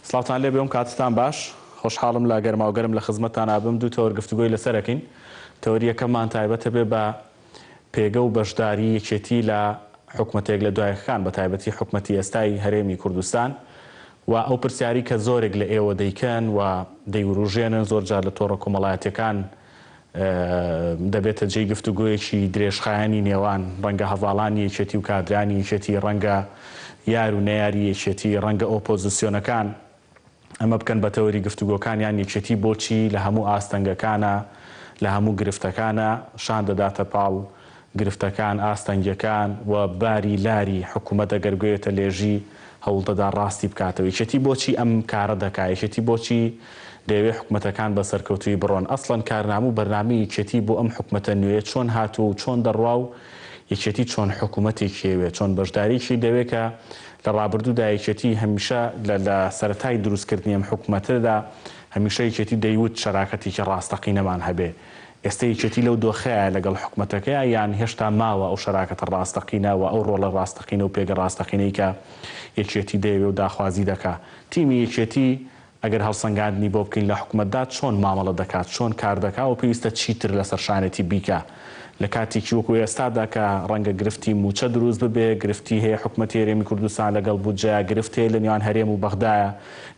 سڵاتان لێ بێم کاتتان باش خۆشحاڵم لە گەرماوگەرم لە خزمەتتان ئابم دوو تەوەر گفتوگۆی لەسەرەکەین. تەوەریەکەمان تایبەتە بێ بە پێگە و بەشداری یەکێتی لە حکومەتێک لە دوایەکان بە تایبەتی حکومەتی ئێستای هەرێمی کوردستان و ئەو پرسیاری کە زۆرێک لە ئێوە دەیکەن و دەیوروژێنن زۆر جار لە تۆڕە کۆمەڵایەتیەکان دەبێتە جێی گفتوگۆیەکی درێژخایانی نێوان ڕەنگە هەڤاڵانی یەکێتی و کادرانی یەکێتی ڕەنگە یار و نەیاری یەکێتی ڕەنگە ئۆپۆزیسیۆنەکان ئەمە بکەن بە تەوەری گفتوگۆکانیان یەکێتی بۆچی لە هەموو ئاستەنگەکانە لە هەموو گرفتەکانە شان دەداتە پاڵ گرفتەکان ئاستەنگەکان و باری لاری حکوومەت ئەگەرگوێتە لێژی هەوڵدەدا ڕاستی بکاتەوە یەکێتی بۆچی ئەم کارە دەکات یەکێتی بۆچی دەیەوێت حکوومەتەکان بە سەرکەوتوی بڕۆن ئەسڵەن کارنامە و بەرنامەی یەکێتی بۆ ئەم حکوومەتە نوێیە چۆن هاتووە و چۆن دەڕوا و یەکێتی چۆن حکوومەتێکی هەیە چۆن بەشداریی دەوێت کە لە ڕابردوودا یەکێتی هەمیشە لە سەرەتای دروستکردنی ئەم حکوومەتەدا هەمیشە یەکێتی دەیوت شەراکەتێکی ڕاستەقینەمان هەبێ ئێستا یەکێتی لەو دۆخەیە لەگەڵ حکوومەتەکەیە یان هێشتا ماوە ئەو شەراکەتە ڕاستەقینە و ئەو ڕۆڵە ڕاستەقینە و پێگە ڕاستەقینەی کە یەکێتی دەیەوێ و داخوازی دەکات تیمی یەکێتی ئەگەر هەڵسەنگاندنی بۆ بکەین لە حکوومەتدا چۆن مامەڵە دەکات چۆن کار دەکات و پێویستە چیتر لەسەر شانێتی بیکە لە کاتێکی وەکو ئێستادا کە ڕەنگە گرفتی موچە دروست ببێ گرفتی هەیە حکوومەتی هەرێمی کوردستان لەگەڵ بودجەیە گرفت هەیە لە نێوان هەرێم و بەغدایە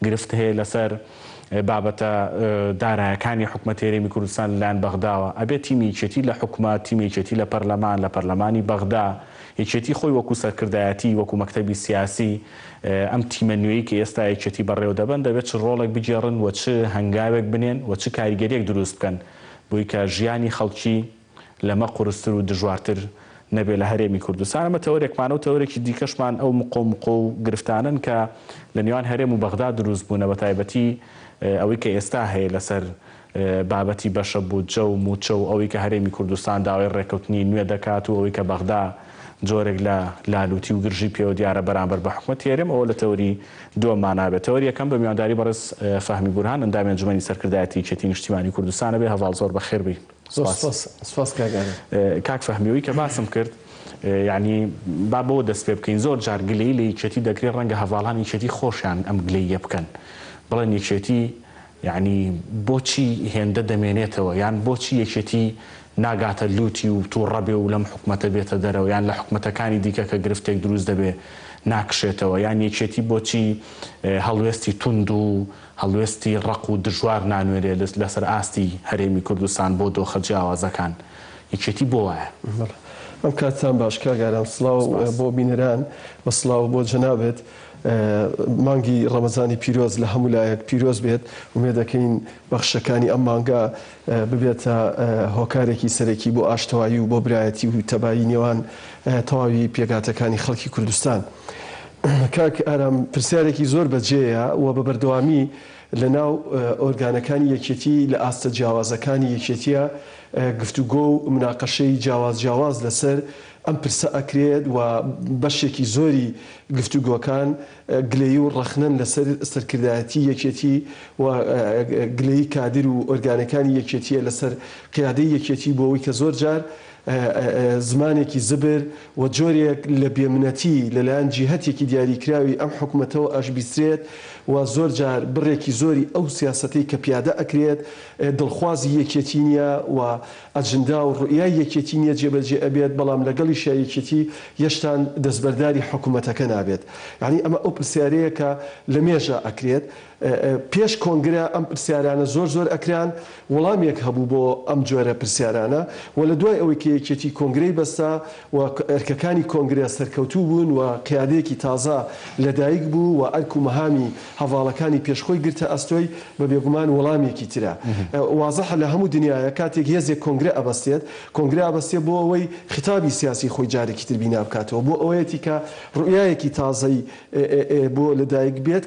گرفت هەیە لەسەر بابەتە دارایەکانی حکوومەتی هەرێمی کوردستان لەلایەن بەغداوە ئەبێ تیمی یەکێتی لە حکوومەت تیمی یەکێتی لە پەرلەمان لە پەرلەمانی بەغدا یەکێتی خۆی وەکو سەرکردایەتی وەکو مەکتەبی سیاسی ئەم تیمە نوێی کە ئێستا یەکێتی بەڕێوە دەبن دەبێت چ ڕۆڵێک بگێڕن و چ هەنگاوێک بنێن و چ کاریگەریەک دروست بکەن بۆی کە ژیانی خەڵکی لەمە قورستر و دژوارتر نەبێ لە هەرێمی کوردستان ئەمە تەوەرێکمانە و تەوەرێکی دیکەشمان ئەو مقۆ و گرفتانن کە لە نێوان هەرێم و بەغدا دروست بوونە بە تایبەتی ئەوەی کە ئێستا هەیە لەسەر بابەتی بەشە بودجە و موچە و ئەوەی کە هەرێمی کوردستان داوای ڕێکەوتنی نوێ دەکات و ئەوەی کە بەغدا جۆرێک لە لالوتی و گرژی پێوە دیارە بەرامبەر بە حکوومەت هێرێم ئەوە لە تەوەری دووەمانابێت تەوەری یەکەم بە میوانداری بەڕێز فەهمی بورهان ئەندامی ئەنجومەنی سەرکردایەتی یەکێتی نیشتیمانی کوردستانە بێ هەڤاڵ زۆر بەخێر بی سپاس کاک فەهمیەوەی کە باسم کرد یعنی با بۆ دەست پێ بکەین زۆر جار گلەی لە یەکێتی دەکرێت ڕەنگە هەڤاڵان یەکێتی خۆشیان ئەم گلەیە بکەن بڵێن یەکێتی یعنی بۆچی هێندە دەمێنێتەوە یان بۆچی یەکێتی ناگاتە لوتی و تووڕەبێ و لەم حکوومەتە بێتە دەرەوە یان لە حکوومەتەکانی دیکە کە گرفتێک دروست دەبێ ناکشێتەوە یان یەکێتی بۆچی هەڵوێستی تند و هەڵوێستی ڕق و دژوار نانوێرێ لەسەر ئاستی هەرێمی کوردستان بۆ دۆخە جیاوازەکان یەکێتی بۆ وایە ئەم کاتتان باش کاگاران سڵاو بۆ بینەران و سڵاو بۆ جەنابێت مانگی ڕەمەزانی پیرۆز لە هەموو لایەک پیرۆز بێت ومێ دەکەین بەخشەکانی ئەم مانگا ببێتە هۆکارێکی سەرەکی بۆ ئاشتەوایی و بۆ برایەتی و تەبایی نێوان تەواوی پێگاتەکانی خەڵکی کوردستان کاک ئارام پرسیارێکی زۆر بەجێیە و بە بەردەوامی لە ناو ئۆرگانەکانی یەکێتی لە ئاستە جیاوازەکانی یەکێتیە گفتوگۆ و مناقەشەی جیاواز لەسەر ئەم پرسە ئەکرێت و بەشێکی زۆری گفتوگۆکان گلەیی و ڕەخنەن لەسەر سەرکردایەتی یەکێتی و گلەیی کادر و ئۆرگانەکانی یەکێتیە لەسەر قیادەی یەکێتی بۆ ئەوەی کە زۆر جار زمانێکی زبر و جۆرێک لە بێمنەتی لەلایەن جیهەتێکی دیاریکراوی ئەم حکوومەتەوە ئەشبیسترێت و زۆر جار بڕێکی زۆری ئەو سیاسەتەی کە پیادە ئەکرێت دڵخوازی یەکێتی نییە و ئەجندا و ڕوئیای یەکێتی نییە جێبەجێ ئەبێت بەڵام لەگەڵی یەکێتی یەشتان دەستبەرداری حکوومەتەکە نابێت یعنی ئەمە ئەو پرسیارەیە کە لە مێژە ئەکرێت پێش کۆنگرە ئەم پرسیارانە زۆر ئەکران وەڵامێک هەبوو بۆ ئەم جۆرە پرسیارانە و لە دوای ئەوەی کە یەکێتی کۆنگرەی بەستا و ئەرکەکانی کۆنگرە سەرکەوتوو بوون و قیادەیەکی تازە لەدایک بوو و ئەرک و مەهامی هەڤاڵەکانی پێشخۆی گرتە ئەستۆی بە بێگومان وەڵامێکی ترە وازەحە لە هەموو دنیاە کاتێک هێزێک کۆنگرە ئەبەستێت کۆنگرە ئەبەستێت بۆ ئەوەی خیتابی سیاسی خۆی جارێکی تر بینا بکاتەوە بۆ ئەوەیەتی کە ڕوئیایەکی تازەی بۆ لەدایک بێت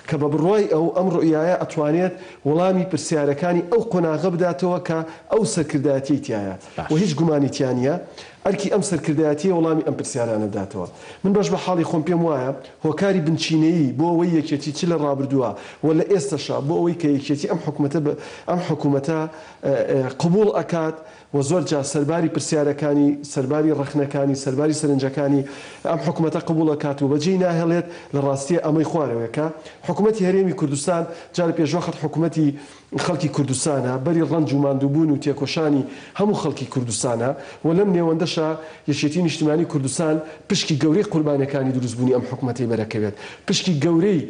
کە بە بڕوای ئەم ڕوئیایە ئەتوانێت وەڵامی پرسیارەکانی ئەو قۆناغە بداتەوە کە ئەو سەرکردایەتی تایە و هیچ گومانیتیانە ئەرکی ئەم سەرکردایەتیە وەڵامی ئەم پرسیارانە داتەوە. من بەش بە حاڵی خۆم پێم وایە هۆکاری بنچینەیی بۆ ئەوەی یەکێتی چ لە ڕابردووە و لە ئێستاشا بۆ ئەوەی کە یەکێتی ئەم حکوومەتە قبول ئەکات و زۆر جا سەرباری پرسیارەکانی سەرباری ڕەخنەکانی سەرباری سەرنجەکانی ئەم حکوومەتە قبول ئەکات و بەجێی ناهێڵێت لە ڕاستیە ئەمەی خوارەوەیەکە حکوومەتی هەرێمی کوردستان جارە پێشوەخت حکوومەتی خەڵکی کوردستانە بەری ڕەنج و ماندووبوون و تێکۆشانی هەموو خەڵکی کوردستانە و لەم نێوەندەشە یەکێتی نیشتیمانی کوردستان پشکی گەورەی قوربانەکانی دروستبوونی ئەم حکوومەتی بەرەکەوێت پشکی گەورەی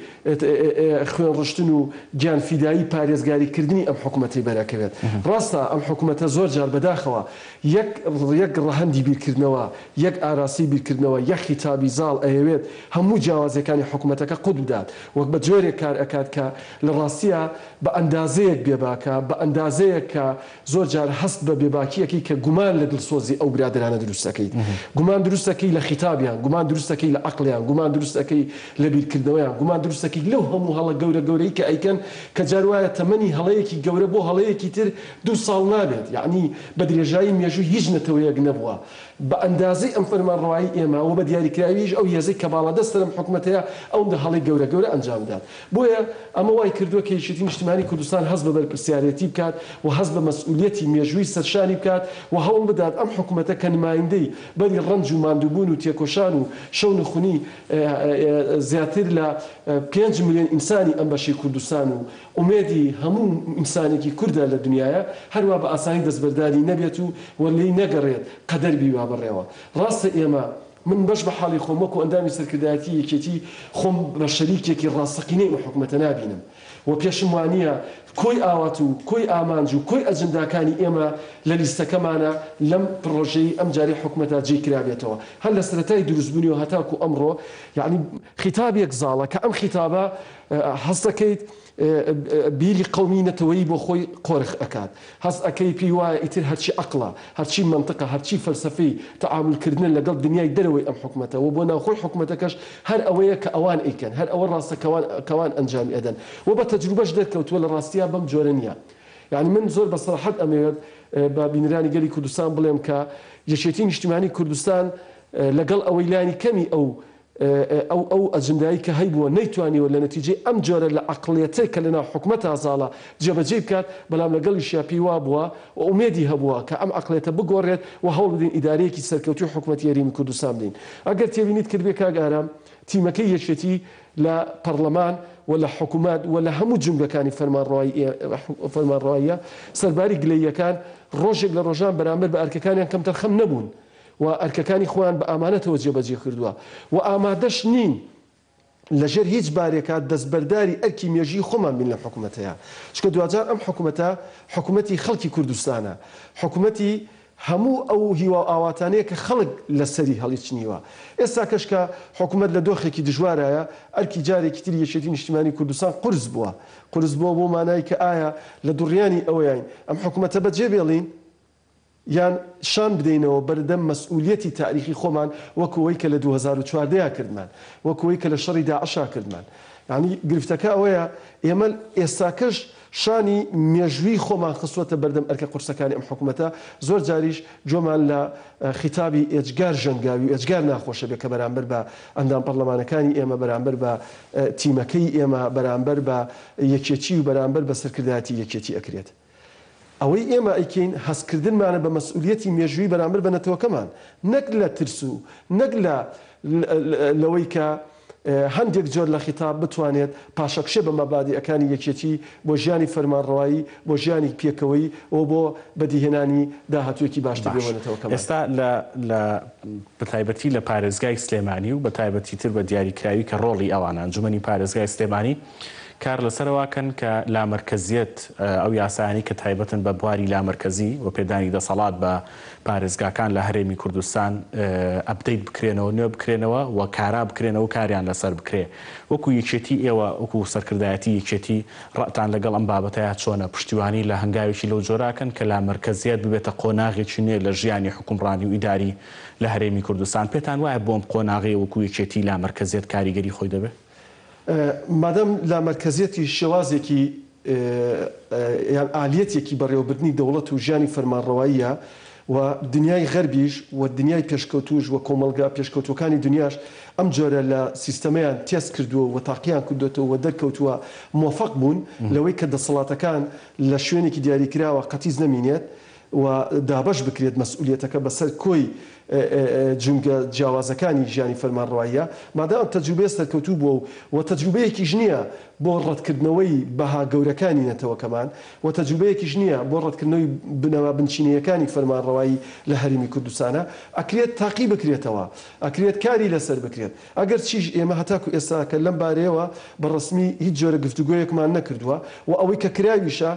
خوێن ڕشتن و گیان فیدایی پارێزگاریکردنی ئەم حکوومەتی بەرەکەوێت ڕاستە ئەم حکوومەتە زۆر جار بەداخەوە یەک ڕەهەندی بیرکردنەوە یەک ئاراسی بیرکردنەوە یەک خیتابی زاڵ ئەیەوێت هەموو جیاوازەکانی حکوومەتەکە قوت بدات وەک بە جۆرێک کار ئەکات کە لە ڕاستیە بە ئەندازەیەک بێباکە بە ئەندازەیە کە زۆر جار هەست بە بێباکیەکەی کە گومان لە دڵسۆزی ئەو برادرانە دروستەکەی گومان دروستەکەی لە خیتابیان گومان دروستەکەی لە عەقڵیان گومان دروستەکەی لە بیرکردنەوەیان گومان دروستەکەی لەو هەموو هەڵە گەورەی کە ئەیکەن کە جار وایە تەمەنی هەڵەیەکی گەورە بۆ هەڵەیەکی تر 2 ساڵ نابێت یعنی بە درێژایی مێژووی هیچ نەتەوەیەک نەبووە بە ئەندازەی ئەم فەرمانڕەوایی ئێمە و بە دیاریکراویش ئەو هێزەی کە باڵادەستە لەم حکوومەتەیە ئەوەندە هەڵی گەورە ئەنجام دات بۆیە ئەمە وای کردووە کە یەکێتی نیشتیمانی کوردستان هەست بە بەرپرسیارەتی بکات و هەست بە مەسئولیەتی مێژووی سەرشانی بکات و هەوڵ بدات ئەم حکوومەتە کە نمایندەی بەری ڕەنج و ماندووبوون و تێکۆشان و شەو نخونی زیاتر لە 5 ملیۆن ئینسانی ئەم بەشی کوردستان و ئومێدی هەموو ئینسانێکی کوردە لە دنیاە هەروە بە ئاسانی دەستبەرداری نەبێت و وەلەی نەگەڕێت قەدەر بیوا بڕێەوە ڕاستە ئێمە من بەش بە حاڵی خۆم وەکو ئەندامی سەرکردایەتی یەکێتی خۆم بە شەریکێکی ڕاستەقینەی ئەم حکوومەتە نابینم و پێشم وانییە کۆی ئاوات و کۆی ئامانج و کۆی ئەجنداکانی ئێمە لە لیستەکەمانە لەم پرۆژەی ئەم جاری حکوومەتە جێکرابێتەوە هەر لە سەرەتای دروستبوونی و هەتاکو ئەمڕۆ یعنی خیتابێک زاڵە کە ئەم خیتابە هەست دەکەیت بیری قومی نەتەوەیی بۆ خۆی قۆرخ ئەکات هەست ئەەکەی پێی وایە ئیتر هەرچی عەقڵە هەرچی منطقە هەرچی فەلسەفەی تەعاملکردن لەگەڵ دنیای دەرەوەی ئەم حکوومەتەوە بۆ ناوخۆی حکوومەتەکەش هەر ئەوەیە کە ئەوان ئەیکەن هەر ئەوە ڕاستە کەوان ئەنجامی ئەدەن و بە تەجروبەش دەرکەوتووە لە ڕاستیە بەم جۆرە نییە یعنی من زۆر بە سەراحەت ئەمەوێت بە بینرانی گەلی کوردستان بڵێم کە یەکێتی نیشتیمانی کوردستان لەگەڵ ئەوەی لانی کەمی ئەو ئەجندایی کە هەیبووە نەیتوانیوە لە نەتیجەی ئەم جۆرە لە عەقڵیەتەی کە لەناو حکوومەت ئازاڵە جێبەجێ بکات بەڵام لەگەڵیشیا پێی وا بووە و ئومێدی هەبووە کە ئەم عەقڵیەتە بگۆڕێت و هەوڵ بدەین ئیدارەیەکی سەرکەوتوی حکوومەتی هەرێمی کوردستان بدەین ئەگەر تێبینیت کردبێ کاگارام تیمەکەی یەکێتی لە پەرلەمان و لە حکوومەت و لە هەموو جنبەکانی فەرمانڕەواییە سەرباری گلەییەکان ڕۆژێک لە ڕۆژان بەرامبەر بە ئەرکەکانیان کەم تەرخەم نەبوون و ئەرکەکانی خۆیان بە ئامانەتەوە جێبەجێ کردووە و ئامادەش نین لەژێر هیچ بارێکە دەستبەرداری ئەرکی مێژووی خۆمان بین لە حکوومەتەیە چکە دوجار ئەم حکوومەتە حکوومەتی خەڵکی کوردستانە حکوومەتی هەموو ئەو هیوا ئاواتانەیە کە خەڵک لەسەری هەڵیچنیوە ئێستا کەشکە حکوومەت لە دۆخێکی دژوارایە ئەرکی جارێکی تری یەکێتی نیشتیمانی کوردستان قورس بووە بۆ مانای کە ئایا لە دوڕیانی ئەوەیان ئەم حکوومەتە بەجێ بێڵین یان شان بدەینەوە بەردەم مەسئولیەتی تاریخی خۆمان وەکوەوەی کە لە 2014 کردمان وەکوەوەی کە لە شەڕی داعشا کردمان یعنی گرفتەکە ئەوەیە ئێمە ئێستاکەش شانی مێژووی خۆمان خستوەتە بەردەم ئەرکە قورسەکانی ئەم حکوومەتە زۆر جاریش جۆمان لە خیتابی ئێجگار ژەنگاوی و ئێجگار ناخۆشە بێ کە بەرامبەر بە ئەندام پەرلەمانەکانی ئێمە بەرامبەر بە تیمەکەی ئێمە بەرامبەر بە یەکێتی و بەرامبەر بە سەرکردایەتی یەکێتی ئەکرێت ئەوەی ئێمە ئەیکەین هەستکردنمانە بە مەسئولیەتی مێژووی بەرامبەر بە نەتەوەکەمان نەک لە ترس و نەک لەوەی کە هەندێک جۆر لە خیتاب بتوانێت پاشەکشێ بە مەبادیەکانی یەکێتی بۆ ژیانی فەرمانڕەوایی بۆ ژیانی پێکەوەی و بۆ بەدیهێنانی داهاتوویەکی باشتر بێوەنێتەوەکەمان ئێستا بەتایبەتی لە پارێزگای سلێمانی و بە تایبەتی تر بە دیاریکراوی کە ڕۆڵی ئەوانە ئەنجومەنی پارێزگای سلێمانی کار لەسەرەوەکەن کە لامەرکەزیەت ئەو یاسایانی کە تایبەتن بە بواری لامەرکەزی و پێدانی دەسەڵات بە پارێزگاکان لە هەرێمی کوردستان ئەپدەیت بکرێنەوە نوێ بکرێنەوە و کارا بکرێنەوە و کاریان لەسەر بکرێ وەکو یەکێتی ئێوە وەکو سەرکردایەتی یەکێتی ڕەتان لەگەڵ ئەم بابەتەیە چۆنە پشتیوانی لە هەنگاوێکی لەو جۆراکەن کە لامەرکەزیەت ببێتە قۆناغێکی نوێ لە ژیانی حکومڕانی و ئیداری لە هەرێمی کوردستان پێتان وایە بۆم قۆناغی وەکو یەکێتی لامەرکەزیەت کاریگەری خۆی دەبێت مادەم لامەرکەزیەتی شێوازێکی یان ئالیەتێکی بەڕێوەبردننی دەوڵەت و ژیانی فەرمانڕەواییە و دنیای غەربیش و دنیای پێشکەوتوش و کۆمەلگا پێشکەوتوەکانی دنیاش ئەم جۆرە لە سیستەمەیان تێست کردووە و تاقییان کردوێتەوە و دەرکەوتووە موفق بوون لەوەی کە دەسەڵاتەکان لە شوێنێکی دیاریکراوە قەتیز نەمینێت و دابش بکرێت مەسئولیەتەکە بەسەر کۆی جونگە جیاوازەکانی ژیانی فەرمانڕەواییە مادام تەجروبەیە سەرکەوتوو بووە و تەجروبەیەکیش نییە بۆ ڕەتکردنەوەی بەها گەورەکانی نەتەوەکەمان و تەجروبەیەکیش نییە بۆ ڕەتکردنەوەی بنەما بنچینەکانی فەرمانڕەوایی لە هەرێمی کوردستانە ئەکرێت تاقی بکرێتەوە ئەکرێت کاری لەسەر بکرێت ئەگەر چیش ئێمە هەتاکو ئێستا کە لەم بارەیەوە بەڕسمی هیچ جۆرە گفتوگۆیەکمان نەکردووە و ئەوەی کە کراویشە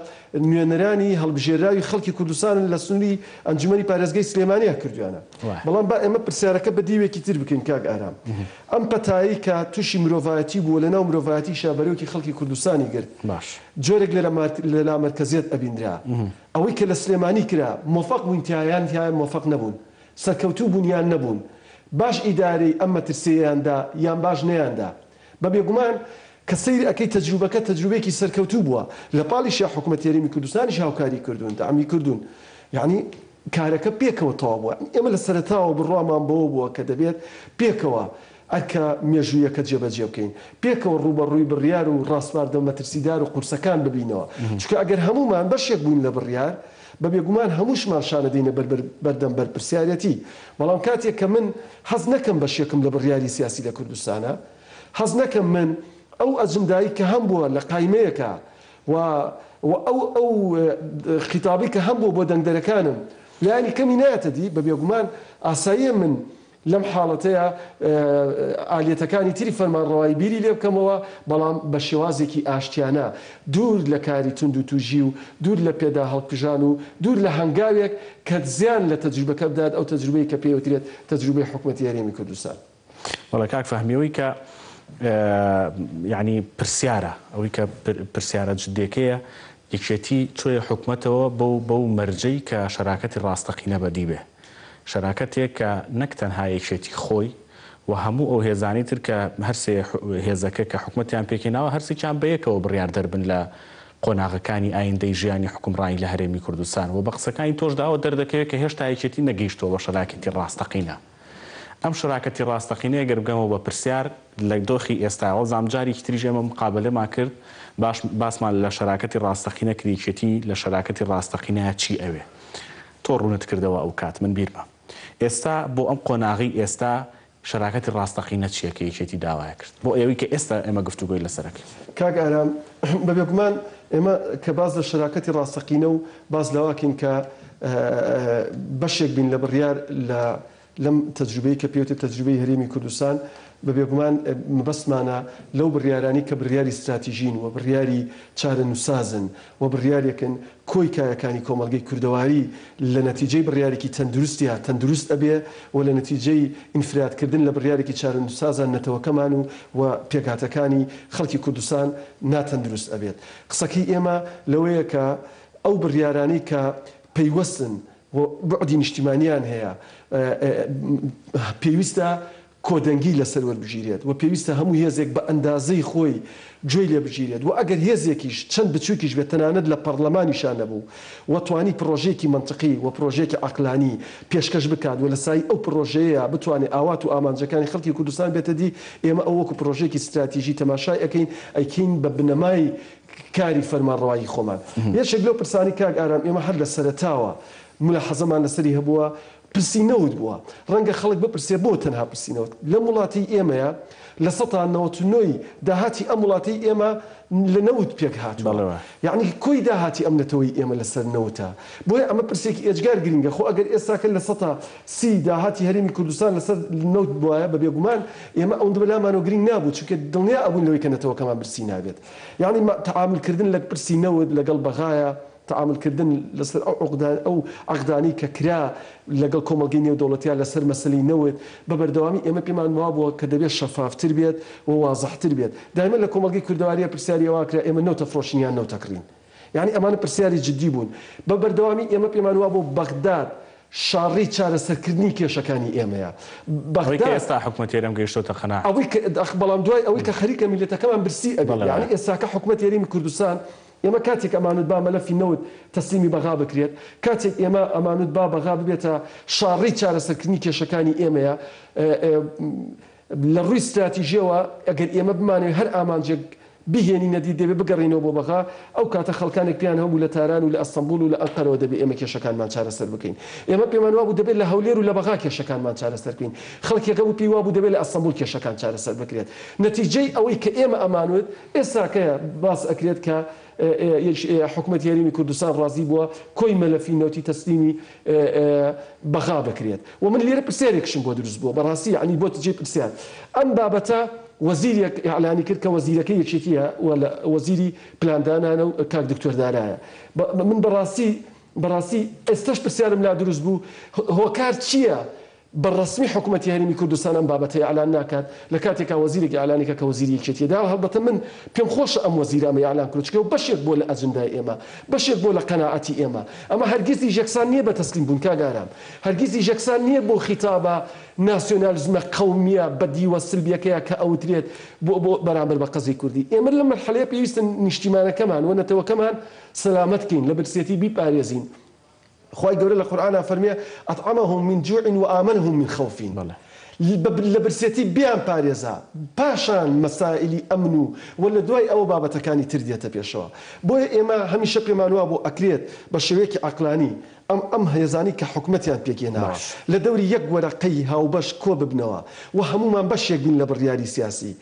نوێنەرانی هەڵبژێراوی خەڵکی کوردستان لە سنووری ئەنجومەنی پارێزگای سلێمانیە کردویانە بەڵام با ئێمە پرسیارەکە بە دیوێکی تر بکەین کاک ئارام ئەم پەتایی کە تووشی مرۆڤایەتی بووە لەناو مرۆڤایەتی شابەرەوەکی خەڵکی کوردستانی گرت جۆرێک لە لامەرکەزیەت ئەبیندرا ئەوەی کە لە سلێمانی کرا مۆفەق بوون تایان مۆفەق نەبوون سەرکەوتوو بوون یان نەبوون باش ئیدارەی ئەم مەترسیەیاندا یان باش نەیاندا بە بێگومان کە سەیر ئەەکەی تەجروبەکە تەجروبێکی سەرکەوتوو بووە لە پاڵیشە حکوومەت هێرمی کوردستانیش هاوکاری کردوون دامی کردوون یعنی کارەکە پێکەوە تەواو بووە ئێمە لە سەرەتاوە بڕوامان بەوە بووە کە دەبێت پێکەوە ئەرکە مێژوویەکە جێبەجێ بکەین پێکەوە ڕوبەڕووی بڕیار و ڕاستواردە و مەترسیدار و قورسەکان ببینەوە چونکە ئەگەر هەمومان بەشێک بوون لە بڕیار بە بێگومان هەمووشمان شانەدەینە بەردەم بەرپرسیارەتی بەڵام کاتێک کە من حەز نەکەم بەشێکم لە بڕیاری سیاسی لە کوردستانە حەز نەکەم من ئەو ئەجندایی کە هەم بووە لە قایمەیەکە و ئەو خیتابی کە هەم بووە بۆ دەنگدەرەکانم لایانی کەمی نایەتە دی بە بێگومان ئاساییە من لەم حاڵەتەیە ئالیەتەکانی تری فەرمانڕەوایی بیری لێ بکەمەوە بەڵام بە شێوازێکی ئاشتیانە دوور لە کاری تونند و توژی و دوور لە پێدا هەڵپژان و دوور لە هەنگاوێک کە زیان لە تەجروبەکە بدات ئەو تەجروبەی کە پێوترێت تەجروبەی حکوومەتی هەرێمی کوردستان وەڵا کاک فەهمیەوەی کە یعنی پرسیارە ئەوەی کە پرسیارە جدێکەیە یەکێتی چۆی حکوومەتەوە بەو مەرجەی کە شەراکەتی ڕاستەقینە بەدی بێ شەراکەتێک کە نەک تەنها یەکێتی خۆی و هەموو ئەو هێزانی تر کە هەرسێ هێزەکە کە حکوومەتیان پێکەناوە هەرسێکیان بەیەکەوە بڕیار دەربن لە قۆناغەکانی ئایندەی ژیانی حکومڕانی لە هەرێمی کوردستان و بە قسەکانی تۆشداوە دەردەکەوێت کە هێشتا یەکێتی نەگەیشتەوە بە شەراکەتی ڕاستەقینە ئەم شەراکەتی ڕاستەقینەیە گەربگەمەوە بە پرسیار لە دۆخی ئێستاوە زامجارێکی تریژ ئێمە مقابلەمان کرد باسمان لە شەراکەتی ڕاستەقینە کریکێتی لە شەراکەتی ڕاستەقینەیە چی ئەوێ تۆ ڕوونت کردەوە ئەو کات من بیرمە ئێستا بۆ ئەم قۆناغی ئێستا شەراکەتی ڕاستەقینە چیەکە یەکێتی داوای کرد بۆ ئێوەی کە ئێستا ئێمە گفتوگۆی لەسەرەکەی کاک ئارام بە بێگومان ئێمە کە باز لە شەراکەتی ڕاستەقینە و باز لەواکەین کە بەشێک بین لە بڕیار لەم تەجروبەی کە پێوتێت تەجروبەی هەرێمی کوردستان بە بێگومان مەبەستمانە لەو بڕیارانی کە بڕیاری استراتیژین و بڕیاری چارە نووسازن و بڕیارێکن کۆی کایەکانی کۆمەلگەی کوردەواری لە نەتیجەی بڕیارێکی تەندروستیە تەندروست ئەبێ و لە نەتیجەی ئینفرادکردن لە بڕیارێکی چارە نووسازان نەتەوەکەمان و پێکاتەکانی خەڵکی کوردستان ناتەندروست ئەبێت قسەکەی ئێمە لەوەیە کە ئەو بڕیارانی کە پەیوەستن بعدی نیشتیمانیان هەیە پێویستە کۆدەنگی لەسەر وەربژیرێت و پێویستە هەموو هێزێک بە ئەندازەی خۆی گوێی لێ بگیرێت و ئەگەر هێزێکیش چەند بچووکیش بێت تەنانەت لە پەرلەمانیشان نەبوو و توانی پرۆژێکی منطقی و پرۆژێکی عەقلانی پێشکەش بکات و لەسای ئەو پرۆژەیە بتوانێت ئاوات و ئامانجەکانی خەڵکی کوردستان بێتە دی ئێمە ئەو وەکو پرۆژێکی استراتیژی تەماشای ئەەکەین ئەیکەین بە بنەمای کاری فەرمانڕەوایی خۆمان یەکێک لەو پرسانی کاک ئارام ئێمە هەر لە سەرەتاوە مولە حەزەمان لەسەری هەبووە پرسیینەوت بووە ڕەنگە خەڵک بپرسێ بۆ تەنها پرسیینەوت لە وڵاتی ئێمەیە لە 1990 داهاتی ئەم وڵاتی ئێمە لە نەوت پێک هاتووە یعنی کۆی داهاتی ئەم نەتەوەی ئێمە لەسەر نەوتە بۆیە ئەمە پرسێکی ئێجگار گرنگە خۆ ئەگەر ئێستاکە لە 1930 داهاتی هەرێمی کوردستان لەسەر نەوت بواە بە بێگومان ئێمە ئەوەندە بەلامانەوە گرنگ نابوو چونکە دڵنیا ئەبوون لەوەی کە نەتەوەکەمان برسی نابێت یعنی تەعاملکردن لە پرسی نەوت لەگەڵ بەغایە تعاملکردن لەسەر ئەو عەقدانی کە کرا لەگەڵ کۆمەلگەی نێودەوڵەتیان لەسەر مەسەلەی نەوت بە بەردەوامی ئێمە پێمان وا بووە کە دەبێت شەفافتر بێت و وازەحتر بێت دایمەن لە کۆمەلگەی کوردەواریە پرسیاری ئەوە کرا ئێمە نەوتە فرۆشینیان نەوتەکڕین یعنی ئەمانە پرسیاری جدی بوون بە بەردەوامی ئێمە پێمان وا بوو بەغداد شاڕی چارەسەرکردنی کێشەکانی ئێمەیە ئێستا حکوومەت هێرم گەیشتۆتە خەنا بەڵام دوای ئەوەی کە خەریکە میلەتەکەمان برسی ئەبێت یعنی ئێستاکە حکوومەت هێرێمی کوردستان ئێمە کاتێک ئەمانوت با مەلەفی نەوت تەسلیمی بەغا بکرێت کاتێک ئێمە ئەمانوت با بەغا ببێتە شاڕی چارەسەرکردنی کێشەکانی ئێمەیە لە ڕووی استراتیژیەوە ئەگەر ئێمە بمانێت هەر ئامانجێک بهێنی نەدی دەبێت بگەڕینەوە بۆ بەغا ئەو کاتە خەڵکانێک پیان هەبوو لە تاران و لە ئەستەمبول و لە ئەنقەرەوە دەبێت ئێمە کێشەکانمان چارەسەر بکەین ئێمە پێمان وابوو دەبێت لە هەولێر و لە بەغا کێشەکانمان چارەسەر بکەین خەڵکێکە بوو پێی وابوو دەبێت لە ئەستەمبول کێشەکان چارەسەر بکرێت نەتیجەی ئەوەی کە ئێمە ئەمانوت ئێستاکەیە باس ئەکرێت کە حکوومەت یاریمی کوردستان ڕازی بووە کۆی مەلەفی نەوتی تەسلیمی بەغا بکرێت و من لێرە پرسیارێکشم بۆ دروست بووە بەڕاستی عنی بۆ تجێ پرسیار ئەم بابەتە وەزیرێک ئیعلانی کرد کە وەزیرەکە یەکێتیە وەزیری پلاندانانە و کاک دکتۆر دارایە من بەڕاستی ئێستاش پرسیارم لا دروست بوو هۆکار چییە بەڕسمی حکوومەت یاریمی کوردستان ئەم بابەتە ئیعلان ناکات لە کاتێکا وەزیرێکی ئیعلانێکە کە وەزیری یەکێتیەدا هەڵبەتە من پێم خۆشە ئەم وەزیرە ئەمە ئیعلان کردچکە و بەشێک بۆ لە ئەجندای ئێمە بەشێک بۆ لە قەناعەتی ئێمە ئەمە هەرگیزی یەکسان نییە بە تەسلیم بوون کاگارام هەرگیزی یەکسان نییە بۆ خیتابە ناسیۆنالیزمە قەومیە بەدیوە سلبیەکەیە کە ئەوترێت بۆ بەرامبەر بە قەزی کوردی ئێمە لە مەرحەلەیە پێویستن نیشتیمانەکەمان و نەتەوەکەمان سەلامەت بکەین لە برسێتی بیپارێزین خی گەورە لە قورآنا فەرمێ ئەطعمەهم من جوع وآمنهم من خوف لە برسێتی بیان پارێزا پاشان مەسائلی ئەمن و لە دوای ئەوە بابەتەکانی تر دێتە پێشەوە بۆیە ئێمە هەمیشە پێمان وابوو ئەکرێت بە شێوەیەکی عەقلانی ئەم هێزانی کە حکومەتیان پێکێناوە لە دەوری یەک وەرەقەی هاوبەش کۆ ببنەوە و هەمومان بەشێک بین لە بڕیاری سیاسی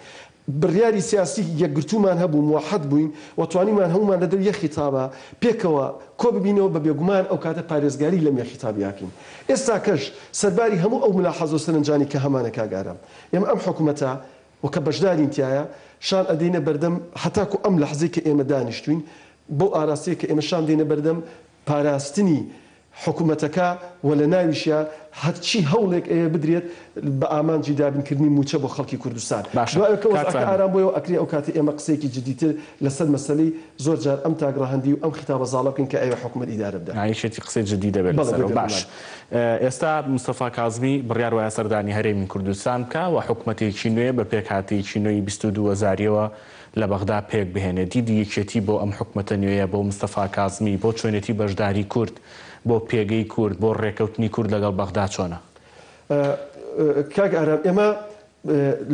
بڕیاری سیاسی یەکگرتومان هەبوو موحد بووین و توانیمان هەمومان لەدەور یەک خیتابە پێکەوە کۆ ببینەوە بە بێگومان ئەو کاتە پارێزگاری لەم یەک خیتابیاکەین ئێستا کەش سەرباری هەموو ئەو ملاحەزە و سەرنجانی کە هەمانە کاگارم ئێمە ئەم حکوومەتە وەکە بەشدارین تایە شان ئەدەینە بەردەم هەتاکو ئەم لەحزەی کە ئێمە دانیشتوین بۆ ئاراستەیە کە ئێمە شان دێنە بەردەم پاراستنی حکوومەتەکە و لە ناویشە هەرچی هەوڵێک ئەیە بدرێت بە ئامانجی دابینکردنی موچە بۆ خەڵکی کوردستان ئارام بۆەوە ئەکری ئەو کاتی ئێمە قسێکی جدیتر لەسەر مەسەلەی زۆر جار ئەم تاگڕاهەندی و ئەم خیتابە زاڵە بکەین کە ئەوە حکوومەت ئیدارە بدات عیشێتی قسەی جدی دەبێت باش ئێستا مستەفا کازمی بڕیار وایە سەردانی هەرێمی کوردستان بکە و حکوومەتێکی نوێ بە پێکهاتێکی نوێی 22 وەزاریەوە لە بەغدا پێک بهێنێت دیدی یەکێتی بۆ ئەم حکوومەتە نوێیە بۆ مستەفا کازمی بۆ چۆنێتی بەشداری کورد بۆ پێگەی کورد بۆ ڕێکەوتنی کورد لەگەڵ بەغدا چۆنە کاک ئارام ئێمە